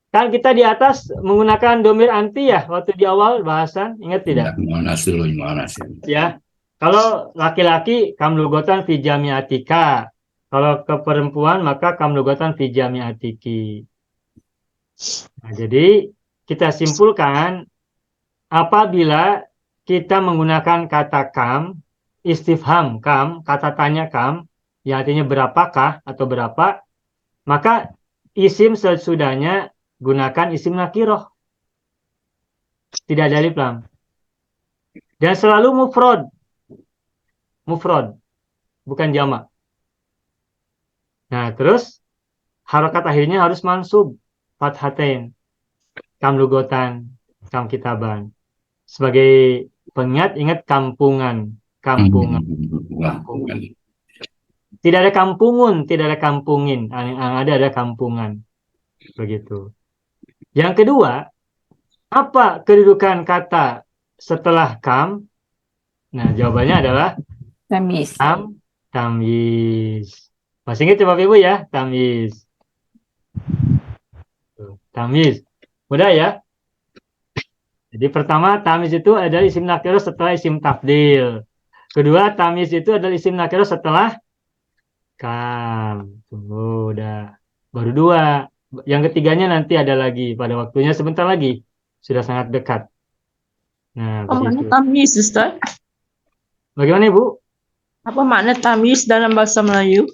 Kan kita di atas menggunakan domir anti ya waktu di awal bahasan, ingat tidak? Mu'anas dulu, mu'anas. Ya. Kalau laki-laki kamlugotan fi jamiatika. Kalau ke perempuan maka kamlugotan fi jamiatiki. Nah, jadi kita simpulkan apabila kita menggunakan kata kam, istifham kam, kata tanya kam, yang artinya berapakah atau berapa, maka isim sesudahnya gunakan isim nakiroh. Tidak ada alif lam. Dan selalu mufrad. Mufrad. Bukan jamak. Nah, terus harokat akhirnya harus mansub. Fathatain. Kamlugotan. Kam kitaban. Sebagai pengingat, ingat kampungan. Kampungan. Kampungan. Tidak ada kampungun, tidak ada kampungin. Yang ada kampungan. Begitu. Yang kedua, apa kedudukan kata setelah kam? Nah, jawabannya adalah Tamis. tamyiz. Masih ingat Bapak Ibu ya? Tamyiz. Tamyiz. Mudah ya? Jadi pertama, tamyiz itu adalah isim nakirah setelah isim tafdil. Kedua, tamyiz itu adalah isim nakirah setelah kam. Tunggu, udah. Baru dua. Yang ketiganya nanti ada lagi pada waktunya sebentar lagi. Sudah sangat dekat. Nah, Apa makna begitu. tamis, Ustaz? Bagaimana Ibu? Apa makna tamis dalam bahasa Melayu?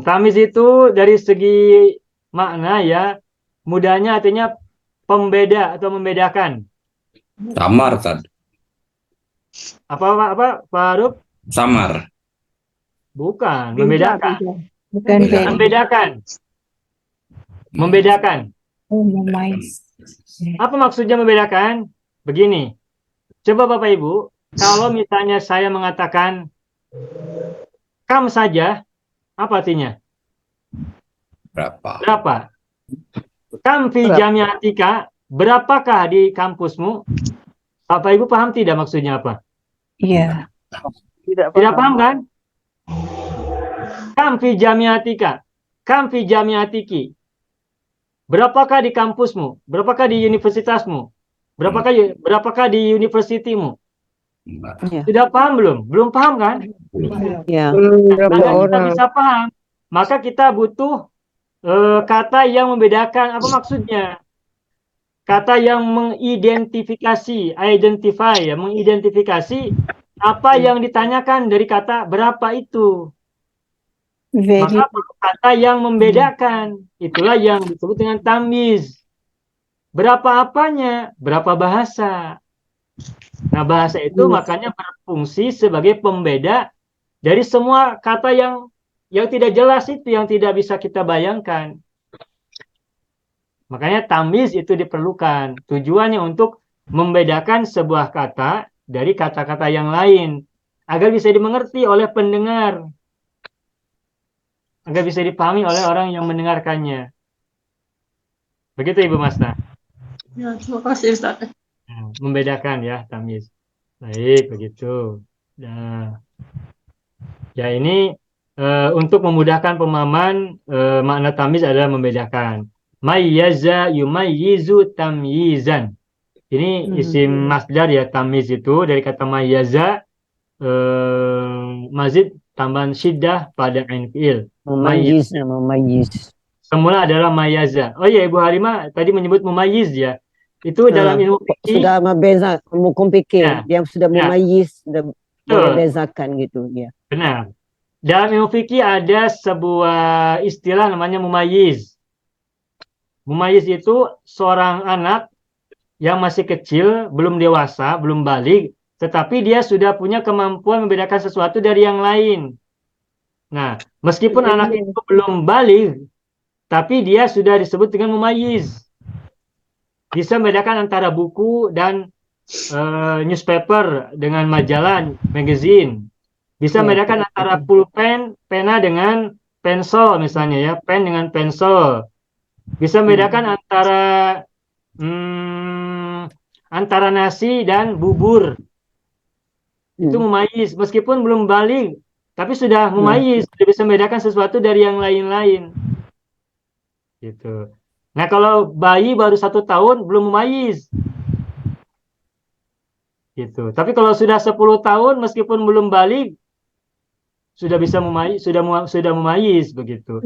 Tamis itu dari segi makna ya, mudahnya artinya pembeda atau membedakan. Samar tadi. Apa Pak Aruf? Samar. Bukan, membedakan. Bukan Membedakan. Membedakan. Oh, memais. Apa maksudnya membedakan? Begini. Coba Bapak Ibu, kalau misalnya saya mengatakan kam saja, apa artinya? Berapa? Berapa? Kam fi jamiatika, berapakah di kampusmu? Bapak Ibu paham tidak maksudnya apa? Iya. Tidak paham kan? Kam fi jamiatika, kam fi jamiatiki. Berapakah di kampusmu? Berapakah di universitasmu? Berapakah di universitimu? Ya. Sudah paham belum? Belum paham kan? Ya. Agar kita bisa paham, maka kita butuh kata yang membedakan. Apa maksudnya? Kata yang mengidentifikasi, identify, ya, mengidentifikasi apa yang ditanyakan dari kata berapa itu. Maka perlu kata yang membedakan. Itulah yang disebut dengan tamyiz. Berapa apanya? Berapa bahasa? Nah, bahasa itu makanya berfungsi sebagai pembeda dari semua kata yang tidak jelas itu, yang tidak bisa kita bayangkan. Makanya tamyiz itu diperlukan. Tujuannya untuk membedakan sebuah kata dari kata-kata yang lain agar bisa dimengerti oleh pendengar. Agar bisa dipahami oleh orang yang mendengarkannya. Begitu Ibu Masna. Ya, terima kasih Ustaz. Membedakan ya tamyiz. Baik, begitu. Nah, ya ini untuk memudahkan pemahaman makna tamyiz adalah membedakan. Mayyaza yumayyizu tamyizan. Ini isim masdar ya, tamyiz itu dari kata mayyaza, mazid tambahan syiddah pada ain fi'il. Mumayyiz. Semula adalah mayyaza. Oh iya, Ibu Halimah tadi menyebut mumayyiz ya. Itu dalam ilmu fikih sudah membeza, hukum fikih Ya. yang sudah Ya. mumayyiz, sudah Betul. membezakan gitu ya. benar. Dalam ilmu fikih ada sebuah istilah namanya mumayyiz. Mumayyiz itu seorang anak yang masih kecil, belum dewasa, belum balik, tetapi dia sudah punya kemampuan membedakan sesuatu dari yang lain. Nah, meskipun anak itu belum balik, tapi dia sudah disebut dengan mumayyiz. Bisa membedakan antara buku dan newspaper dengan majalah, magazine. Bisa membedakan antara pulpen, pena dengan pensel misalnya ya, pen dengan pensel. Bisa membedakan antara nasi dan bubur. Itu mumayyiz, meskipun belum balik, tapi sudah mumayyiz, sudah bisa membedakan sesuatu dari yang lain-lain. Gitu. Nah, kalau bayi baru 1 tahun belum mumayyiz. Gitu. Tapi kalau sudah 10 tahun meskipun belum balik sudah bisa mumayyiz, sudah mumayyiz begitu.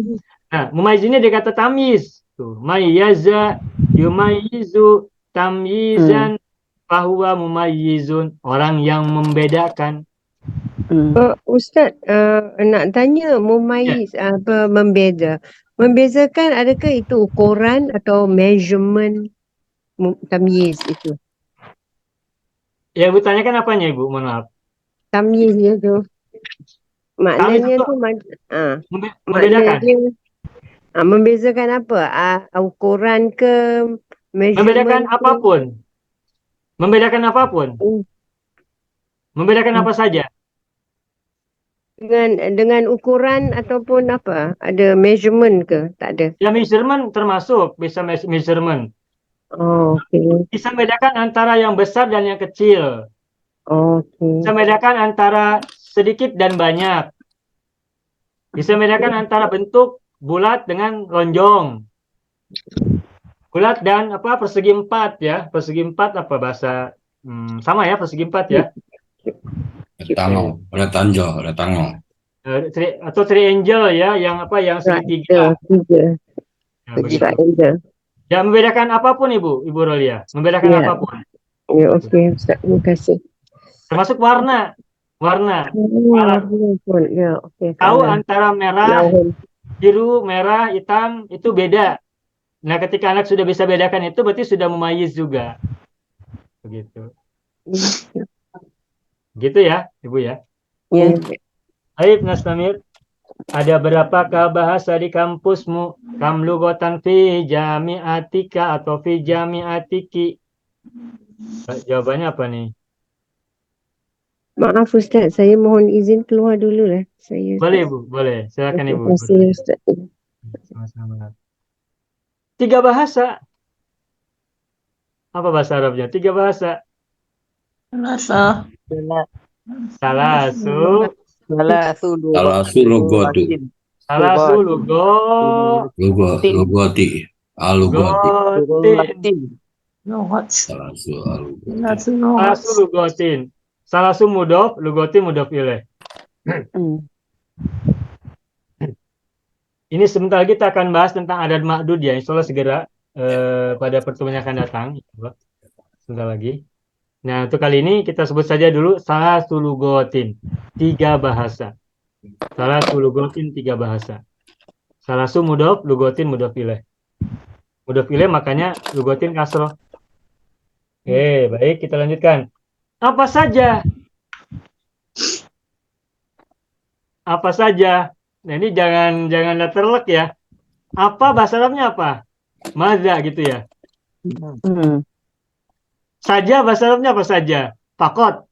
Nah, mumayyiz ini dia kata tamyiz. Tuh, mayyaza yumayyizu tamyizan fahuwa mumayyizun, orang yang membedakan. Ustaz, nak tanya mumayyiz apa membeza. Membezakan adakah itu ukuran atau measurement tamyiz itu? Ya, Ibu tanyakan apanya, Ibu? Mohon maaf. Tamyiz itu. Maknanya itu tu membedakan. Membezakan apa? Ukuran ke measurement? Membedakan apapun. Membedakan apapun. Membedakan apa saja. Dengan ukuran ataupun apa? Ada measurement ke? Tak ada. Ya, measurement termasuk, bisa measurement. Oh, okey. Bisa membedakan antara yang besar dan yang kecil. Okey. Bisa membedakan antara sedikit dan banyak. Bisa membedakan antara bentuk bulat dengan lonjong. Bulat dan persegi 4 ya. Persegi 4 apa bahasa sama ya, persegi 4 ya. Rectangle. Atau triangle ya, yang segitiga. Ya, begitu. Ya, membedakan apapun Ibu Rolia, membedakan apapun. Ya, okey, Ustaz. Terima kasih. Termasuk warna. Ya, okey. Tahu antara merah, biru, merah, hitam itu beda. Nah, ketika anak sudah bisa bedakan itu berarti sudah mumayyiz juga. Begitu. Gitu ya, Ibu ya. Ya. Baik, Nastamir. Ada berapakah bahasa di kampusmu? Kam lugotan fi jami'atika atau fi jami'atiki? Jawabannya apa nih? Maaf Ustaz, saya mohon izin keluar dulu lah. Boleh Ibu, boleh. Silakan Ibu. Terima kasih Ustaz. Sama-sama. 3 bahasa. Apa bahasa Arabnya? 3 bahasa. Salasu lugoti. Salasu mudhof, lugoti mudhof ilaih. Ini sebentar kita akan bahas tentang adat ma'dud ya. Insyaallah segera pada pertemuan yang akan datang. Sebentar lagi. Nah, untuk kali ini kita sebut saja dulu salasu lugotin, 3 bahasa. Salasu lugotin, 3 bahasa. Salasu mudhof, lugotin mudhof ilaih. Mudhof ilaih makanya lugotin kasroh. Oke, baik, kita lanjutkan. Apa saja? Apa saja? Nah, ini jangan letterlek ya. Apa bahasa Arabnya apa? Maza gitu ya. Saja bahasa Arabnya apa saja? Fakot.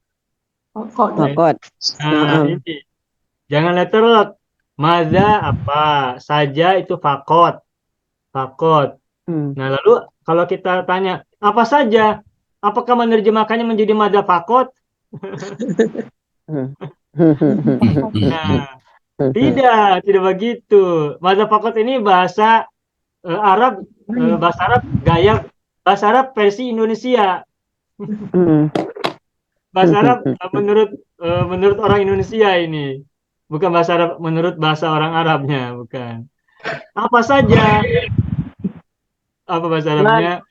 Nah, ini. Jangan letterlek. Maza apa? Saja itu fakot. Fakot. Nah, lalu kalau kita tanya, apa saja? Apakah menerjemahkannya menjadi maza fakot? Nah, tidak begitu. Maza fakot ini bahasa Arab, gaya bahasa Arab versi Indonesia. Bahasa Arab menurut orang Indonesia ini, bukan bahasa Arab menurut bahasa orang Arabnya, bukan. Apa saja? Apa bahasa Arabnya?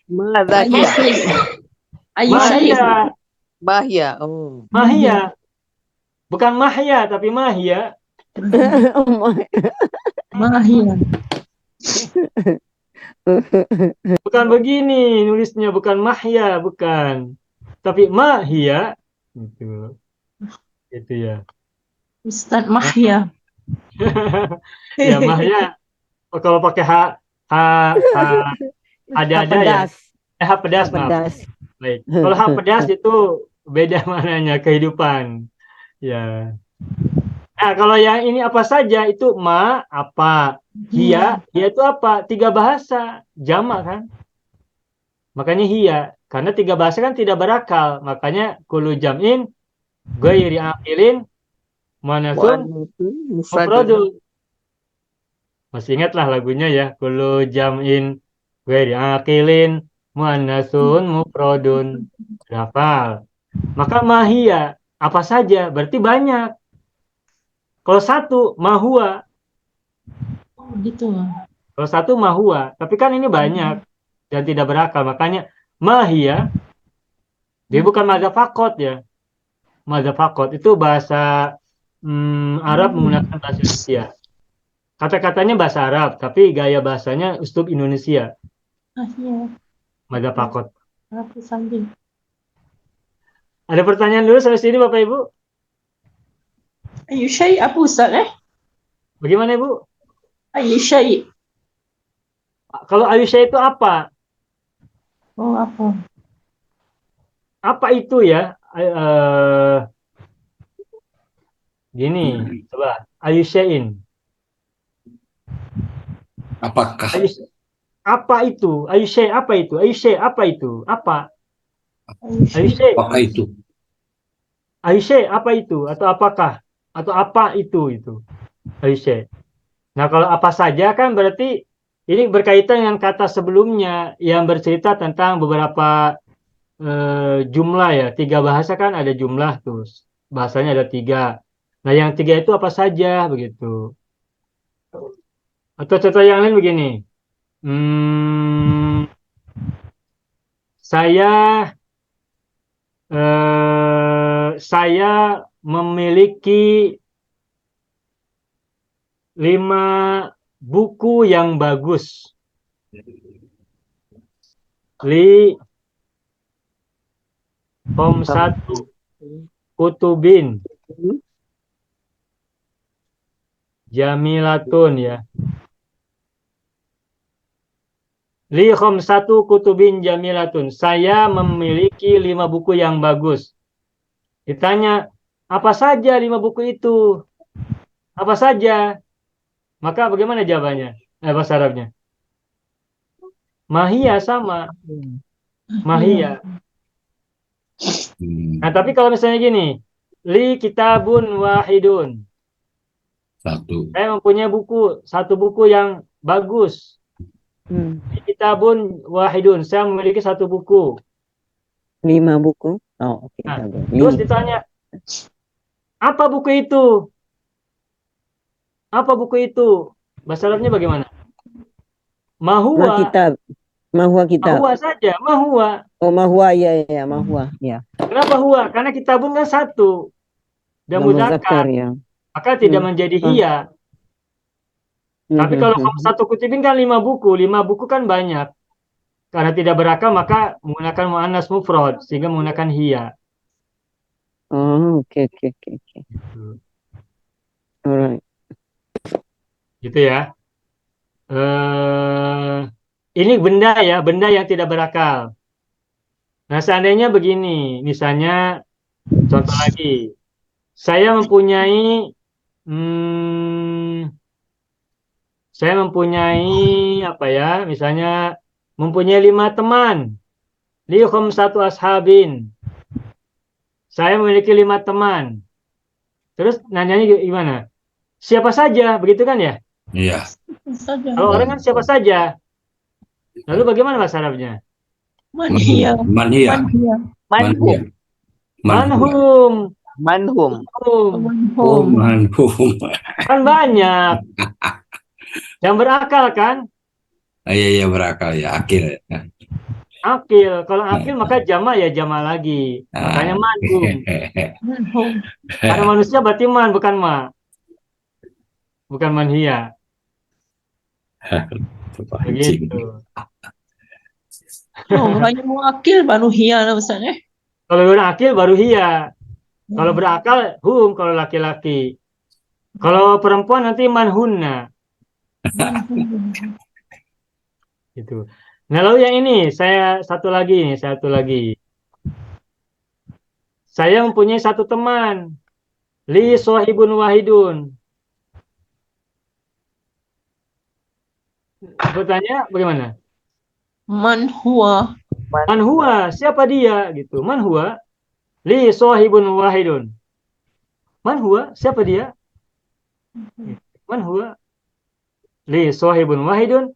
Mahya. Oh. Mahya. Bukan mahya, tapi mahya. Mahya. Bukan begini nulisnya, bukan mahya, bukan. Tapi mahya. Itu ya. Ustaz Mahya. Ya mahnya kalau pakai H H H ada ya. Pedas. H pedas, maaf. Pedas. Baik. Kalau H pedas itu beda maknanya, kehidupan. Ya. Nah, kalau yang ini apa saja itu apa, hiya itu apa? 3 bahasa, jamak kan? Makanya hiya, karena 3 bahasa kan tidak berakal. Makanya kullu jam'in ghairi aqilin muannatsun mufradun. Masih ingatlah lagunya ya, kullu jam'in ghairi aqilin muannatsun mufradun. Hafal. Maka mahia apa saja, berarti banyak. Kalau satu mahua, Oh, gitu. kalau satu mahua, tapi kan ini banyak dan tidak berakal, makanya mahia dia bukan madzhab fakot ya. Madzhab fakot itu bahasa Arab menggunakan bahasa Indonesia. Kata-katanya bahasa Arab, tapi gaya bahasanya uslub Indonesia. Ah, iya. Madzhab fakot. Aku sambing. Ada pertanyaan dulu sampai sini Bapak Ibu? Ayu syai' apa Ustaz Bagaimana Ibu? Ayu syai'. Kalau Aisyah itu apa? Oh, apa? Apa itu ya? Gini, coba Aisyah'in. Apakah? Apa itu? Aisyah apa itu? Aisyah apa itu? Apa? Aisyah. Apakah itu? Aisyah apa itu? Atau apakah? Atau apa itu? Aisyah. Nah, kalau apa saja kan berarti ini berkaitan dengan kata sebelumnya yang bercerita tentang beberapa jumlah ya. 3 bahasa kan ada jumlah tuh. Bahasanya ada 3. Nah, yang 3 itu apa saja begitu. Atau contoh yang lain begini. Saya memiliki 5 buku yang bagus. Satu kutubin jamilatun ya. Satu kutubin jamilatun. Saya memiliki 5 buku yang bagus. Ditanya, apa saja 5 buku itu? Apa saja? Maka bagaimana jawabannya? Bahasa Arabnya. Mahia sama. Mahia. Nah, tapi kalau misalnya gini, li kitabun wahidun. Saya mempunyai satu buku yang bagus. Li kitabun wahidun. Saya memiliki 1 buku. 5 buku. Oh, oke. Nah, terus ditanya, apa buku itu? Apa buku itu? Bahasa Arabnya bagaimana? Mahua. Mahua kitab. Mahua saja, mahua. Oh, mahua, ya, mahua, ya. Kenapa huwa? Karena kitabun kan 1. Dan muzakkar. Ya. Maka tidak menjadi hiya. Tapi kalau 1 kutubin kan 5 buku. 5 buku kan banyak. Karena tidak berakal maka menggunakan muannas mufrad sehingga menggunakan hiya. Oh, oke. Alright. Gitu ya. Ini benda ya, benda yang tidak berakal. Nah, seandainya begini, misalnya contoh lagi. Saya mempunyai apa ya? Misalnya mempunyai 5 teman. Li khamsatu ashabin. Saya memiliki 5 teman. Terus nanyanya gimana? Siapa saja, begitu kan ya? Iya. Kalau orang kan siapa saja. Lalu bagaimana bahasa Arabnya? Manhia. Manhum. Kan banyak. Yang berakal kan? Iya berakal ya, akil. Akil. Kalau akil maka jama ya jama lagi. Makanya manhum. Karena manusia berarti man, bukan ma. Bukan manhia. Begitu. Hanya mau akil baru hiya lah Ustaz Kalau berakil baru hiya. Kalau berakal hum kalau laki-laki. Kalau perempuan nanti manhunna gitu. Nah, lalu yang ini satu lagi. Saya mempunyai satu teman, li sohibun wahidun. Bertanya bagaimana? Man huwa. Man huwa, siapa dia gitu. Man huwa, li sohibun wahidun. Man huwa, siapa dia? Man huwa, li sohibun wahidun.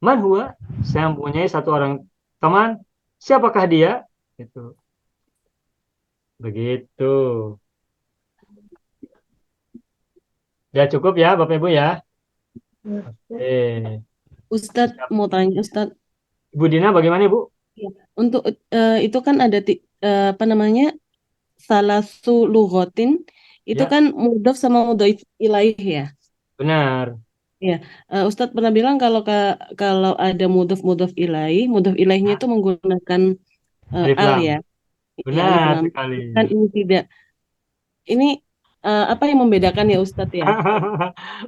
Man huwa, saya mempunyai satu orang teman. Siapakah dia? Gitu. Begitu. Ya cukup ya Bapak Ibu ya. Oke. Ustadz mau tanya Ustadz, Ibu Dina bagaimana Ibu? untuk itu kan ada apa namanya salasu lughatin itu Ya. kan mudhof sama mudhof ilaih ya. Benar. Ustadz pernah bilang kalau kalau ada mudhof ilaihnya itu menggunakan Alif al lam. ya. Benar Alif lam. sekali. Kan ini tidak. Ini apa yang membedakan ya Ustadz ya?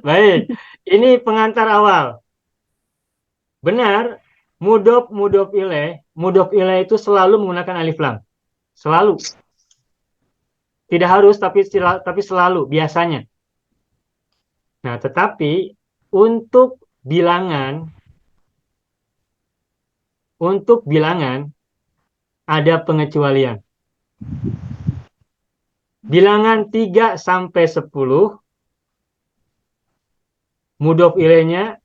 Baik. Ini pengantar awal. Benar. Mudhof ilaih itu selalu menggunakan alif lam. Selalu. Tidak harus tapi selalu biasanya. Nah, tetapi untuk bilangan ada pengecualian. Bilangan 3 sampai 10 mudhof ilaihnya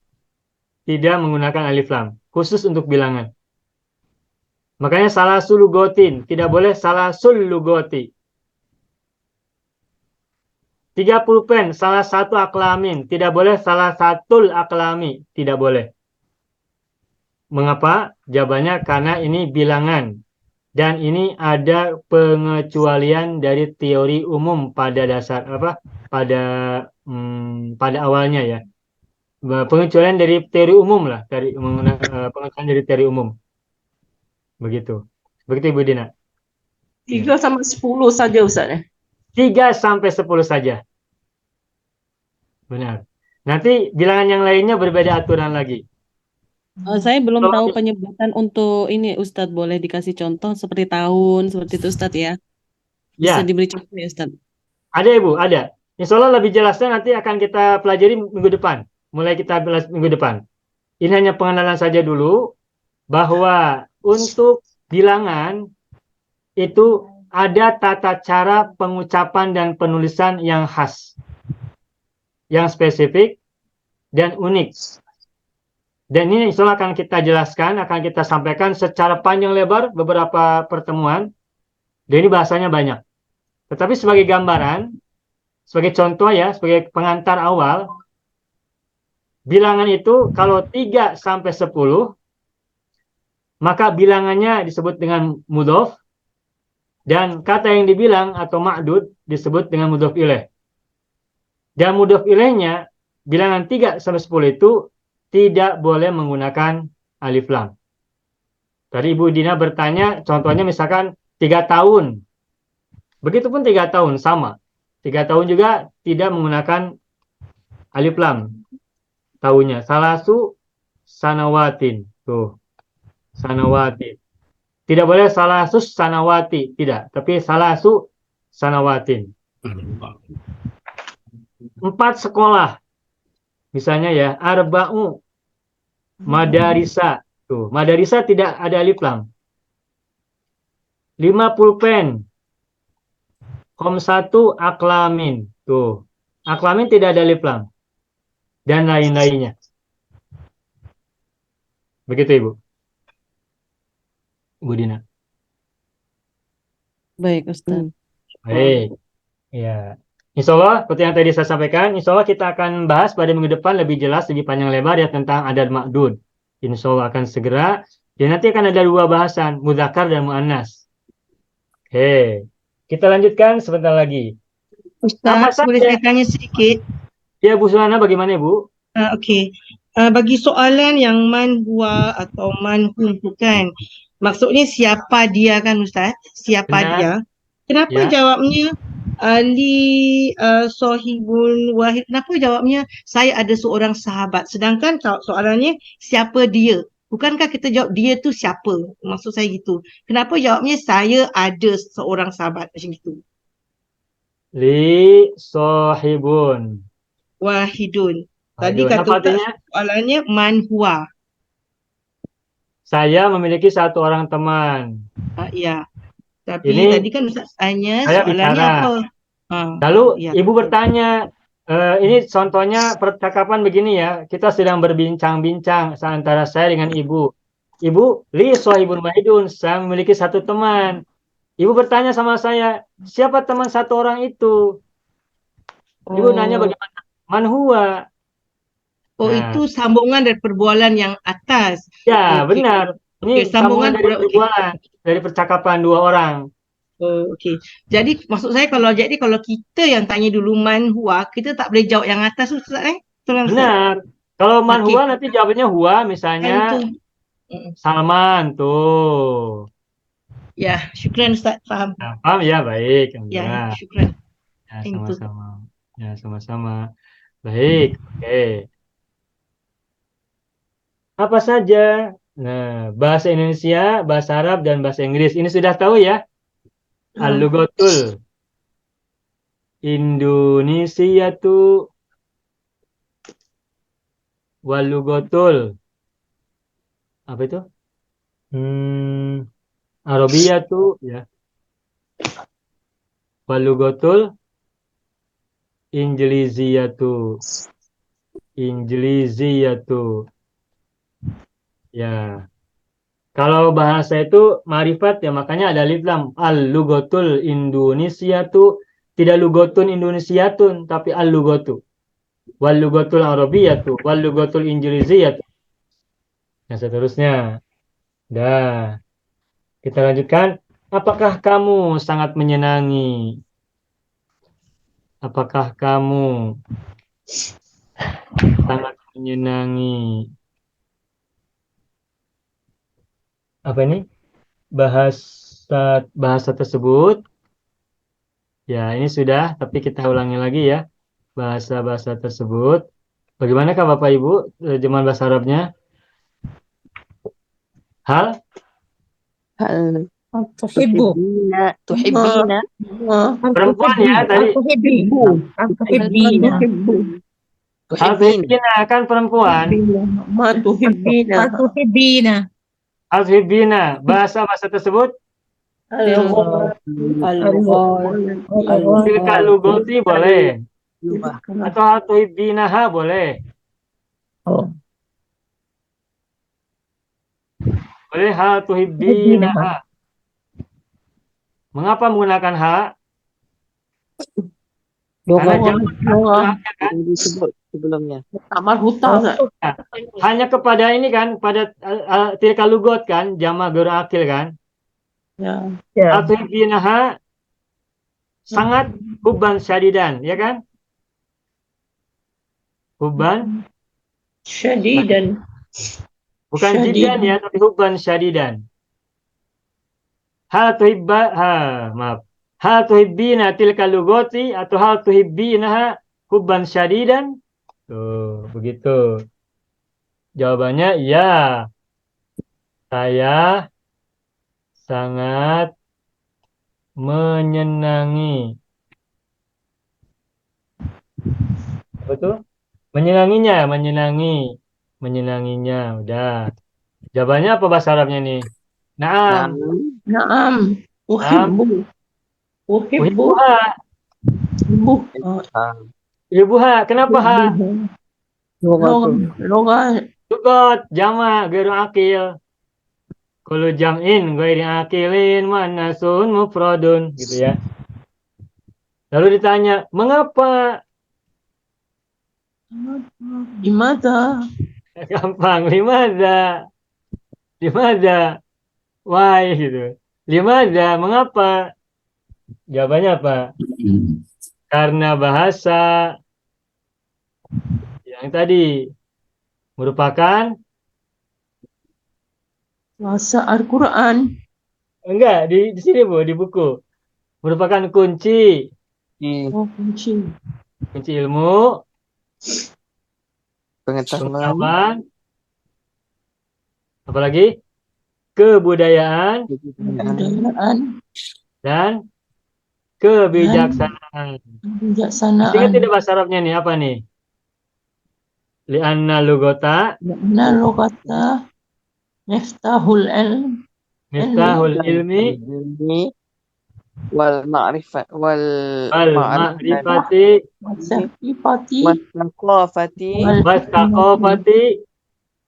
tidak menggunakan alif lam, khusus untuk bilangan. Makanya salasul lugotin, tidak boleh salasul lugoti. 30 pen, salah satu aklamin, tidak boleh salah satul aklami, tidak boleh. Mengapa? Jawabannya karena ini bilangan. Dan ini ada pengecualian dari teori umum pada dasar pada awalnya ya. Pengecualian dari teori umum lah, pengecualian dari teori umum. Begitu. Begitu Ibu Dina. 3 sampai 10 saja Ustaz ya. 3 sampai 10 saja. Benar. Nanti bilangan yang lainnya berbeda aturan lagi. Saya belum tahu penyebutan untuk ini Ustadz, boleh dikasih contoh seperti tahun seperti itu Ustadz ya? Bisa diberi contoh ya Ustadz? Ada Ibu, ada. Insya Allah lebih jelasnya nanti akan kita pelajari minggu depan. Mulai kita bahas minggu depan. Ini hanya pengenalan saja dulu bahwa untuk bilangan itu ada tata cara pengucapan dan penulisan yang khas, yang spesifik dan unik. Dan ini insya Allah akan kita jelaskan, akan kita sampaikan secara panjang lebar beberapa pertemuan. Dan ini bahasanya banyak. Tetapi sebagai gambaran, sebagai contoh ya, sebagai pengantar awal, bilangan itu kalau 3 sampai 10, maka bilangannya disebut dengan mudhof, dan kata yang dibilang atau ma'dud disebut dengan mudhof ilaih. Dan mudhof ilaihnya, bilangan 3 sampai 10 itu tidak boleh menggunakan alif lam. Tadi Ibu Dina bertanya, contohnya misalkan 3 tahun. Begitupun 3 tahun, sama. 3 tahun juga tidak menggunakan alif lam. Tahunnya. Salasu sanawatin. Tuh. Sanawatin. Tidak boleh salasus sanawati. Tidak. Tapi salasu sanawatin. 4 sekolah. Misalnya ya, arba'u madarisa. Tuh, madarisa tidak ada alif lam. 50 pen. Komsatu aklamin. Tuh, aklamin tidak ada alif lam. Dan lain-lainnya. Begitu Ibu. Ibu Dina. Baik Ustaz. Baik. Ya. Insya Allah, seperti yang tadi saya sampaikan, insya Allah kita akan bahas pada minggu depan lebih jelas, lebih panjang lebar ya tentang adad ma'dud. Insya Allah akan segera. Dan nanti akan ada 2 bahasan, mudzakkar dan muannas. Oke. Kita lanjutkan sebentar lagi. Ustaz, boleh saya tanya sedikit? Ya Bu Sulana, bagaimana Bu? Okey. Bagi soalan yang man huwa atau man hum tu kan, maksudnya siapa dia kan Ustaz? Siapa Benar. dia? Kenapa Ya. jawabnya Ali Sohibul Wahid. Kenapa jawabnya saya ada seorang sahabat? Sedangkan kalau soalannya siapa dia? Bukankah kita jawab dia tu siapa? Maksud saya gitu. Kenapa jawabnya saya ada seorang sahabat macam gitu? Li sohibun. Wahidun. Tadi Wahidun. kata Apa Ustaz artinya? soalannya man huwa. Saya memiliki satu orang teman. Ya. Tapi Ini tadi kan Ustaz tanya saya soalannya bicara. apa? Lalu Ya. ibu bertanya, ini contohnya percakapan begini ya, kita sedang berbincang-bincang antara saya dengan ibu. Ibu, li sohibun wahidun, saya memiliki satu teman. Ibu bertanya sama saya, siapa teman satu orang itu? Ibu nanya bagaimana? Man huwa. Oh, Nah, itu sambungan dari perbualan yang atas. ya, Okey. benar. Ini Okey, sambungan sambungan dari perbualan, dari percakapan dua orang. Okey. Jadi maksud saya kalau kita yang tanya dulu man huwa, kita tak boleh jawab yang atas tu Ustaz Betul Ustaz? Benar. Kalau man Okey. huwa nanti jawabannya huwa, misalnya Kan tu. Salman tuh. Ya, syukran Ustaz, faham. Nah, paham ya? Baik. Ya, Alhamdulillah. syukran. Ya, Thank you. sama-sama. Ya, sama-sama. Baik. Oke. Apa saja? Nah, bahasa Indonesia, bahasa Arab, dan bahasa Inggris. Ini sudah tahu ya? Al-Lughatul Indonesiatu wal-Lughatul apa itu? Arabiyatu ya. Wal-Lughatul Injiliziyatu. Ya. Kalau bahasa itu marifat ya, makanya ada alif lam. Al-Lughatul Indonesiatu, tidak lughatun Indonesiatun, tapi al-lughatu. Wal-Lughatul Arabiyatu, wal-Lughatul Injiliziyatu. Nah, seterusnya. Dah. Kita lanjutkan. Apakah kamu sangat menyenangi? Apakah kamu sangat menyenangi? Apa ini? Bahasa tersebut. Ya, ini sudah, tapi kita ulangi lagi ya. Bahasa-bahasa tersebut. Bagaimanakah Bapak Ibu terjemahan bahasa Arabnya? Hal tuhibbina perempuan ya tadi. tuhibbina Hal tuhibbina kan perempuan. ma tuhibbina Hal tuhibbina bahasa tersebut. Tilka lugoti boleh. Atau hal tuhibbinaha boleh. Boleh hal tuhibbinaha. Mengapa menggunakan ha? Karena jamak kan disebut sebelumnya. amal hutang hanya kepada ini kan, pada tilka lugot kan, jamak ghair akil kan. ya Hal tuhibbinaha sangat hubban syadidan, ya kan? Hubban syadidan bukan jiddan ya, tapi hubban syadidan. Hal tuhibbina tilka lugoti atau hal tuhibbinaha hubban syadidan? Tuh, begitu. Jawabannya ya. Saya sangat menyenangi. Betul? Menyenanginya. Udah. Jawabannya apa bahasa Arabnya nih? Naam. na'am uhibbu Uhibbuha. Uhibbuha. Kenapa ha? lughat Lugot, jamak, gairu akil. Kalau jam'in, gairu akilin, manasun, mufradun. Gitu ya. Lalu ditanya, mengapa? Limada Gampang, limada. Why gitu. Limada, mengapa? Jawabannya apa? Karena bahasa yang tadi merupakan bahasa Al-Quran enggak di sini Bu, di buku. Merupakan kunci Oh, kunci. Kunci ilmu, Pengetahuan. pengetahuan, apalagi kebudayaan Kebudayaan dan kebijaksanaan. kebijaksanaan. Masih ingat tidak bahasa Arabnya nih? Apa nih? Li'anna lugota Li'anna lughata miftahul ilm. miftahul ilmi Ilmi wal ma'rifat wal wal ma'rifati Wasafifati thaqafati was taqafati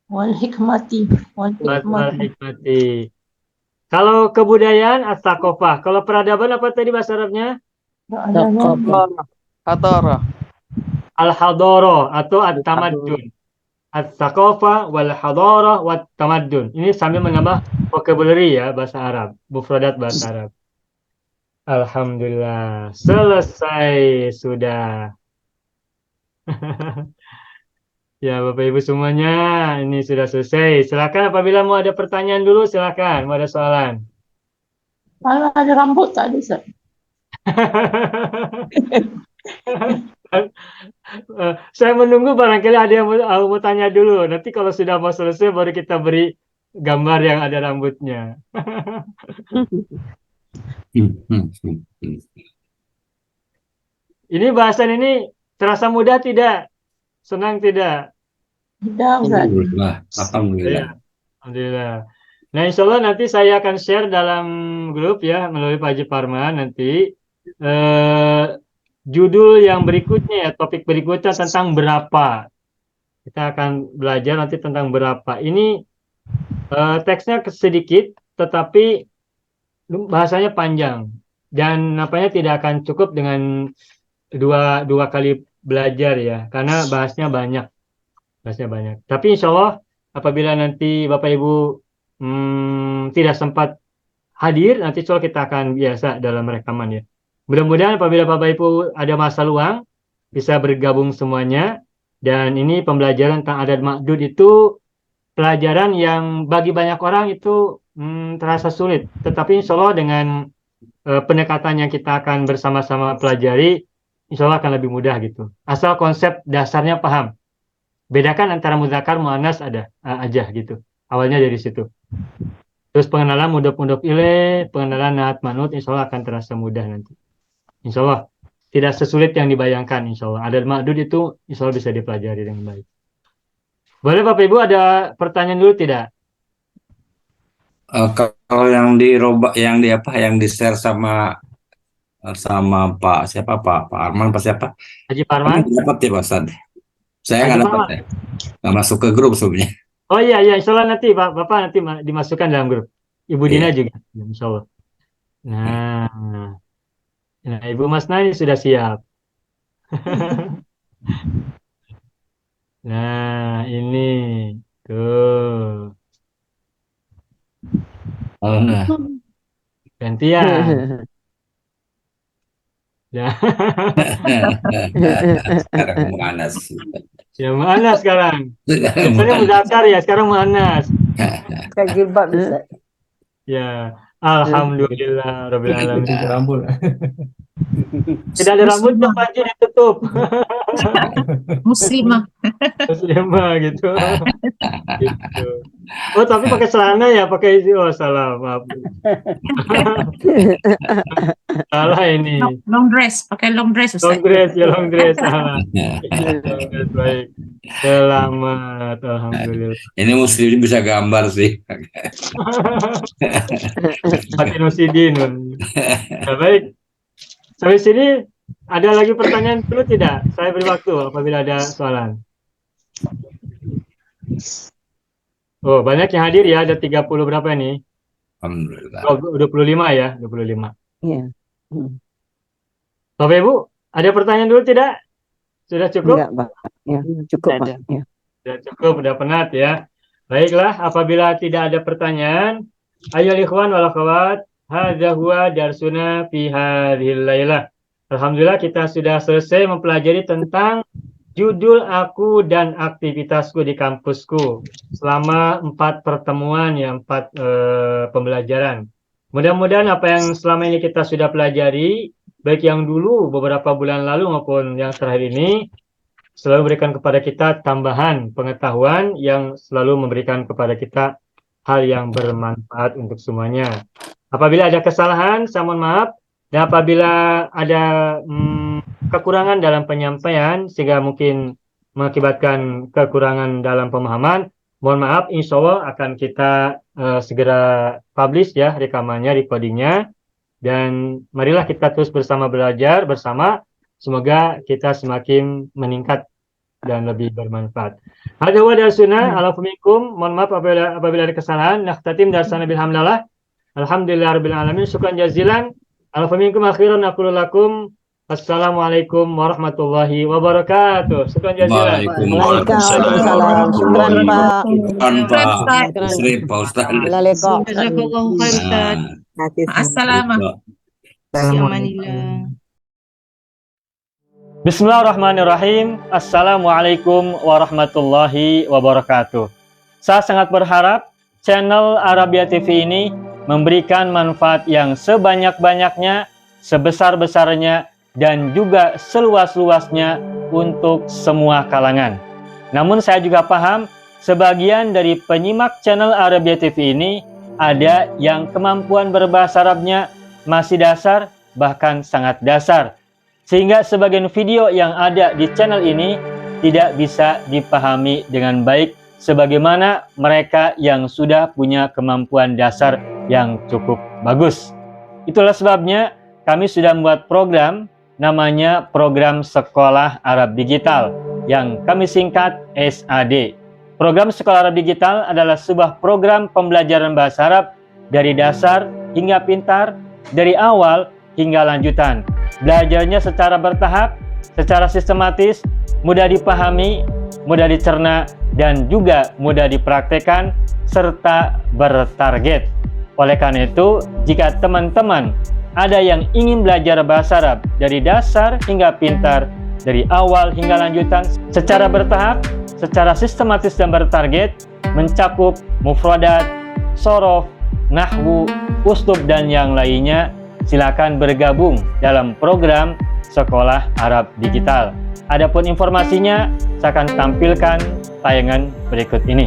wal hikmati. Wal wal hikmati. hikmati. Kalau kebudayaan as-saqafah. Kalau peradaban apa tadi bahasa Arabnya? hadara. Al-hadara atau at-tamaddun. As-saqafah wal hadara wat tamaddun. Ini sambil menambah vocabulary ya bahasa Arab, mufradat bahasa Arab. Alhamdulillah, selesai sudah. Ya, Bapak Ibu semuanya, ini sudah selesai. Silakan apabila mau ada pertanyaan dulu, silakan. Mau ada soalan. Kalau ada rambut tak ada, Ustaz? Saya menunggu barangkali ada yang mau tanya dulu. Nanti kalau sudah mau selesai baru kita beri gambar yang ada rambutnya. Ini bahasan ini terasa mudah tidak? Senang tidak? Tidak, Ustaz. Alhamdulillah. Alhamdulillah. Ya, alhamdulillah. Nah, insya Allah nanti saya akan share dalam grup ya melalui Pak Haji Parman nanti judul yang berikutnya ya, topik berikutnya tentang berapa. Kita akan belajar nanti tentang berapa. Ini teksnya sedikit, tetapi bahasanya panjang dan napanya tidak akan cukup dengan dua kali belajar ya, karena bahasnya banyak. Tapi insya Allah apabila nanti Bapak Ibu tidak sempat hadir, nanti insya Allah kita akan biasa dalam rekaman ya. Mudah-mudahan apabila Bapak Ibu ada masa luang bisa bergabung semuanya. Dan ini pembelajaran tentang adat ma'dud itu pelajaran yang bagi banyak orang itu terasa sulit. Tetapi insya Allah dengan pendekatan yang kita akan bersama-sama pelajari, insya Allah akan lebih mudah gitu. Asal konsep dasarnya paham. Bedakan antara muzakkar muannas aja gitu. Awalnya dari situ. Terus pengenalan mudhof ilaih, pengenalan naat manut, insya Allah akan terasa mudah nanti. Insya Allah tidak sesulit yang dibayangkan, insya Allah. Adat ma'dud itu insya Allah bisa dipelajari dengan baik. Boleh Bapak Ibu ada pertanyaan dulu tidak? Kalau yang yang di share sama Pak siapa Pak Arman Pak siapa? Haji Parman? Dapat ya Pak Ustad. Saya nggak dapat ya. Nggak masuk ke grup sebenarnya. Oh iya, insya Allah nanti Bapak nanti dimasukkan dalam grup. Ibu Dina juga, insya Allah. Nah, Ibu Mas Nai sudah siap. Nah, ini tuh. Nah. Gantian. Ya. Sekarang Mu'anas. Ya Mu'anas sekarang. Biasanya muzakkar ya, sekarang Mu'anas. Jilbab bisa. Ya, alhamdulillah rabbil alamin. Tidak rambut. Tidak ada rambutnya, baju ditutup. Muslimah. Muslimah gitu. Gitu. Oh, tapi pakai celana ya, pakai oh salah, maaf. Salah ini. Long dress, pakai long dress Ustaz. Long dress ya, long dress. Salah. Long dress, baik. Selamat, alhamdulillah. Ini Muslim bisa gambar sih. Pakai Nusidin. Ya, baik. Sampai sini ada lagi pertanyaan dulu tidak? Saya beri waktu apabila ada soalan. Oh, banyak yang hadir ya, ada 30 berapa nih? Alhamdulillah. 25 ya, 25. Iya. Bapak Ibu, ada pertanyaan dulu tidak? Sudah cukup? Enggak, Pak. Ya, cukup, Pak. Ya. Sudah cukup, udah penat ya. Baiklah, apabila tidak ada pertanyaan, ayo ikhwan wal akhwat, hadza huwa darsuna fi hadhil lailah. Alhamdulillah kita sudah selesai mempelajari tentang judul aku dan aktivitasku di kampusku selama 4 pertemuan ya, 4 pembelajaran. Mudah-mudahan apa yang selama ini kita sudah pelajari baik yang dulu beberapa bulan lalu maupun yang terakhir ini, selalu memberikan kepada kita tambahan pengetahuan yang selalu memberikan kepada kita hal yang bermanfaat untuk semuanya. Apabila ada kesalahan, saya mohon maaf. Dan apabila ada kekurangan dalam penyampaian sehingga mungkin mengakibatkan kekurangan dalam pemahaman, mohon maaf, insya Allah akan kita segera publish ya rekamannya, recordingnya. Dan marilah kita terus bersama belajar bersama. Semoga kita semakin meningkat dan lebih bermanfaat. Hadza huwa darsuna, alafu minkum. Mohon maaf apabila ada kesalahan. Nakhtatim darsana bilhamdalillah. Alhamdulillahirabbil alamin. Syukran jazilan. Alafu minkum akhiran aqulu lakum assalamualaikum warahmatullahi wabarakatuh. Syukran jazilan. Waalaikumsalam warahmatullahi wabarakatuh. Pak Ustaz. Jazakallahu khair, Ustaz. Assalamualaikum. Bismillahirrahmanirrahim. Assalamualaikum warahmatullahi wabarakatuh. Saya sangat berharap channel Arabia TV ini memberikan manfaat yang sebanyak-banyaknya, sebesar-besarnya, dan juga seluas-luasnya untuk semua kalangan. Namun saya juga paham, sebagian dari penyimak channel Arabia TV ini ada yang kemampuan berbahasa Arabnya masih dasar, bahkan sangat dasar. Sehingga sebagian video yang ada di channel ini tidak bisa dipahami dengan baik sebagaimana mereka yang sudah punya kemampuan dasar yang cukup bagus. Itulah sebabnya kami sudah membuat program namanya Program Sekolah Arab Digital yang kami singkat SAD. Program Sekolah Arab Digital adalah sebuah program pembelajaran bahasa Arab dari dasar hingga pintar, dari awal hingga lanjutan. Belajarnya secara bertahap, secara sistematis, mudah dipahami, mudah dicerna, dan juga mudah dipraktekkan, serta bertarget. Oleh karena itu, jika teman-teman ada yang ingin belajar bahasa Arab dari dasar hingga pintar, dari awal hingga lanjutan, secara bertahap, secara sistematis dan bertarget, mencakup mufradat, sorof, nahwu, uslub, dan yang lainnya, silakan bergabung dalam program Sekolah Arab Digital. Adapun informasinya, saya akan tampilkan tayangan berikut ini.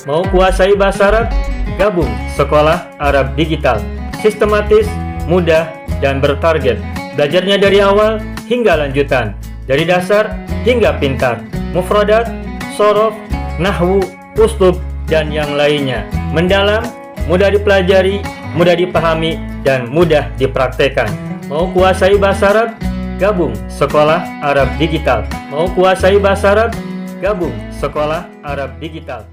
Mau kuasai bahasa Arab? Gabung Sekolah Arab Digital. Sistematis, mudah, dan bertarget. Belajarnya dari awal hingga lanjutan. Dari dasar hingga pintar. Mufradat, sorof, nahwu, uslub, dan yang lainnya. Mendalam, mudah dipelajari, mudah dipahami, dan mudah dipraktekkan. Mau kuasai bahasa Arab? Gabung Sekolah Arab Digital. Mau kuasai bahasa Arab? Gabung Sekolah Arab Digital.